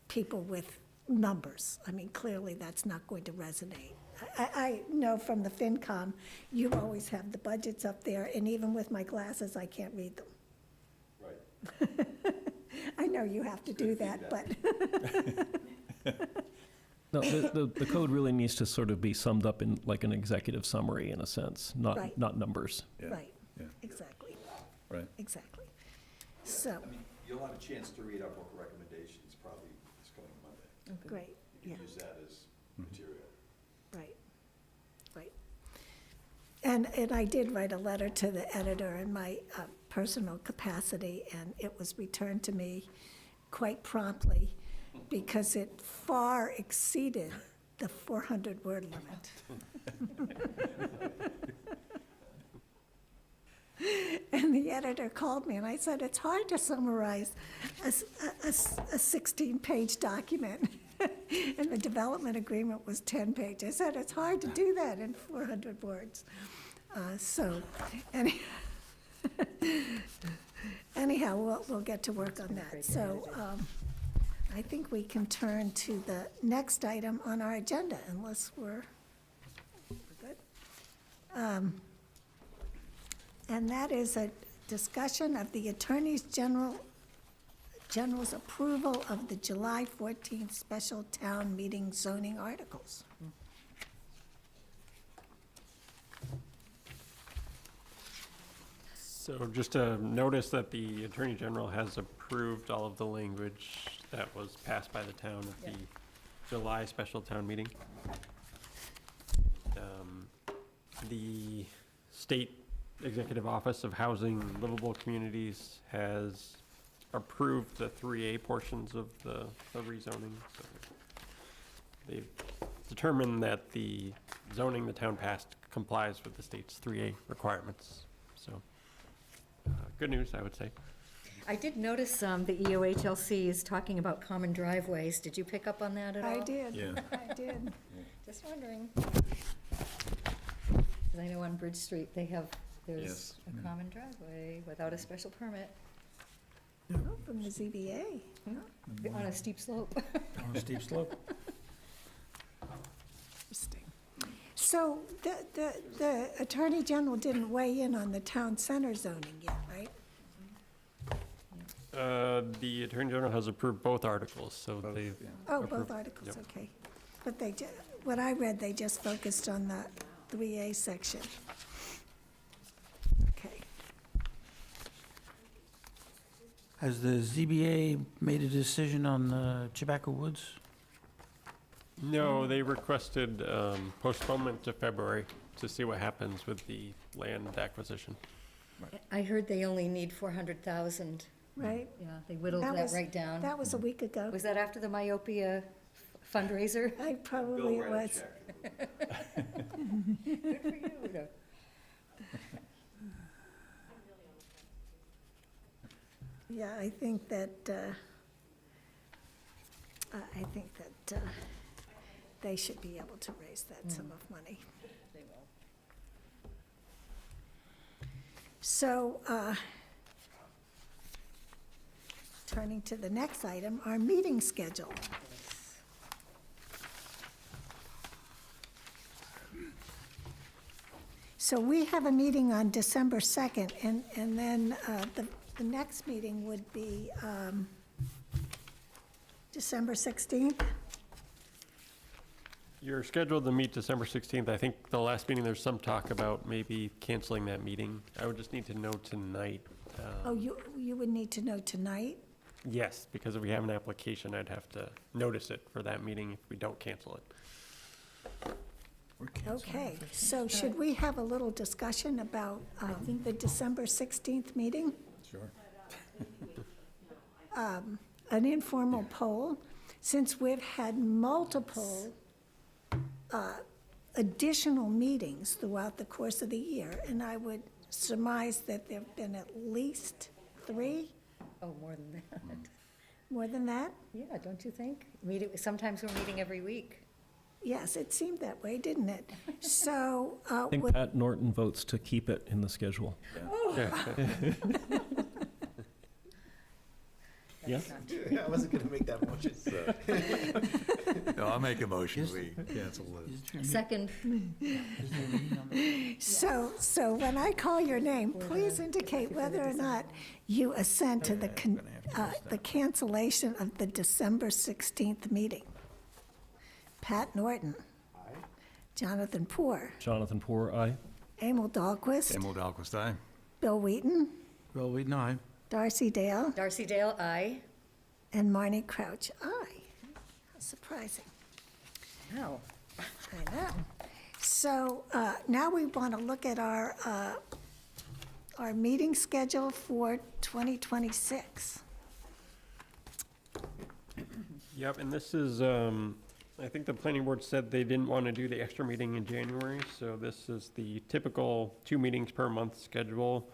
people with numbers. I mean, clearly that's not going to resonate. I know from the FinCom, you always have the budgets up there, and even with my glasses, I can't read them. Right. I know you have to do that, but. No, the code really needs to sort of be summed up in like an executive summary in a sense, Right. not numbers. Yeah. Right, Yeah. exactly, Right. exactly. So, I mean, you'll have a chance to read our book recommendations probably this coming Monday. great, You yeah, can use that as material. right. And I did write a letter to the editor in my personal capacity, and it was returned to me quite promptly because it far exceeded the 400-word limit. And the editor called me, and I said, it's hard to summarize a 16-page document. And the development agreement was 10 pages. I said, it's hard to do that in 400 words. Anyhow, we'll get to work on that. So I think we can turn to the next item on our agenda, unless we're good. And that is a discussion of the Attorney General's approval of the July 14th special town meeting zoning articles. So just to notice that the Attorney General has approved all of the language that was passed by the town at the July special town meeting. The State Executive Office of Housing and Livable Communities has approved the 3A portions of the rezoning. So they've determined that the zoning the town passed complies with the state's 3A requirements. So good news, I would say. I did notice the EOHLC is talking about common driveways. Did you pick up on that at all? I did, Yeah. I did. Just wondering. Because I know on Bridge Street, there's Yes. a common driveway without a special permit Oh, from the ZBA. on a steep slope. On a steep slope. Interesting. So the Attorney General didn't weigh in on the town center zoning yet, right? The Attorney General has approved both articles, so Both, they, yeah. Oh, Approved. both articles, Yep. okay. But what I read, they just focused on the 3A section. Okay. Has the ZBA made a decision on Tobacco Woods? no, they requested postponement to February to see what happens with the land acquisition. I heard they only need 400,000. Right? Yeah, they whittled That that was- right down. That was a week ago. Was that after the myopia fundraiser? I probably it was. Good for you. Yeah, I think that they should be able to raise that sum of money. They will. So, turning to the next item, our meeting schedule. So we have a meeting on December 2nd, and then the next meeting would be December 16th. You're scheduled to meet December 16th. I think the last meeting, there's some talk about maybe canceling that meeting. I would just need to know tonight. Oh, you would need to know tonight? Yes, because if we have an application, I'd have to notice it for that meeting if we don't cancel it. Okay, so should we have a little discussion about the December 16th meeting? Sure. An informal poll, since we've had multiple additional meetings throughout the course of the year, and I would surmise that there've been at least 3, Oh, more than that. more than that? Yeah, don't you think? Sometimes we're meeting every week. Yes, it seemed that way, didn't it? So, I think Pat Norton votes to keep it in the schedule. Yes? I wasn't gonna make that motion. No, I'll make a motion, we cancel this. Second, so when I call your name, please indicate whether or not you assent to the cancellation of the December 16th meeting. Pat Norton. Aye. Jonathan Poor. Jonathan Poor, aye. Emil Dahlquist. Emil Dahlquist, aye. Bill Wheaton. Well, we know. Darcy Dale. Darcy Dale, aye. And Marnie Crouch, aye. How surprising. Wow. I know. So now we want to look at our meeting schedule for 2026. Yep, and this is, I think the planning board said they didn't want to do the extra meeting in January, so this is the typical 2 meetings per month schedule.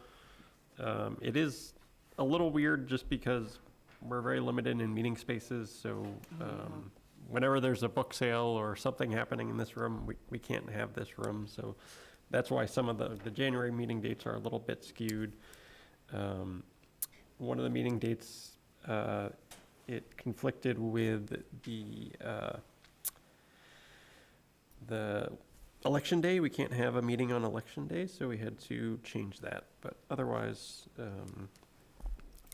It is a little weird just because we're very limited in meeting spaces, so whenever there's a book sale or something happening in this room, we can't have this room, so that's why some of the January meeting dates are a little bit skewed. One of the meeting dates, it conflicted with the election day. We can't have a meeting on election day, so we had to change that. But otherwise,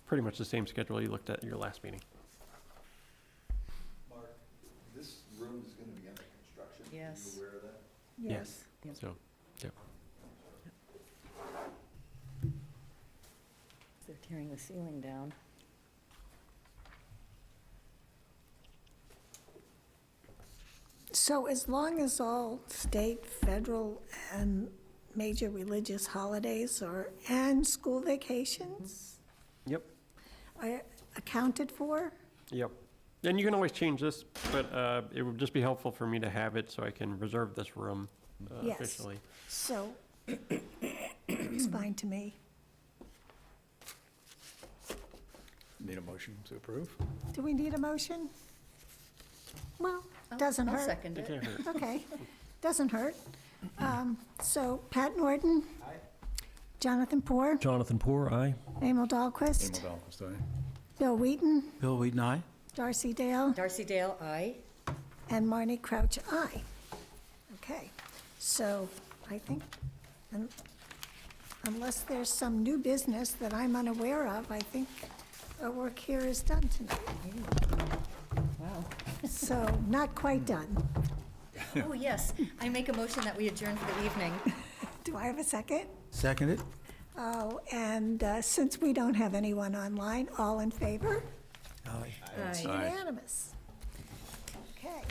pretty much the same schedule you looked at your last meeting. Mark, this room is gonna be under construction. Yes. Are you aware of that? Yes. So, yep. They're tearing the ceiling down. So as long as all state, federal, and major religious holidays and school vacations Yep. are accounted for? Yep. And you can always change this, but it would just be helpful for me to have it so I can reserve this room Yes. officially. So it's fine to me. Need a motion to approve? Do we need a motion? Well, doesn't I'll hurt. second It it. can't hurt. Okay, doesn't hurt. So Pat Norton? Aye. Jonathan Poor? Jonathan Poor, aye. Emil Dahlquist? Emil Dahlquist, aye. Bill Wheaton? Bill Wheaton, aye? Darcy Dale? Darcy Dale, aye. And Marnie Crouch, aye. Okay, so I think, unless there's some new business that I'm unaware of, I think our work here is done tonight. Wow. So, not quite done. Oh, yes. I make a motion that we adjourn for the evening. Do I have a second? Seconded? Oh, and since we don't have anyone online, all in favor? Aye. Aye. Unanimous. Okay.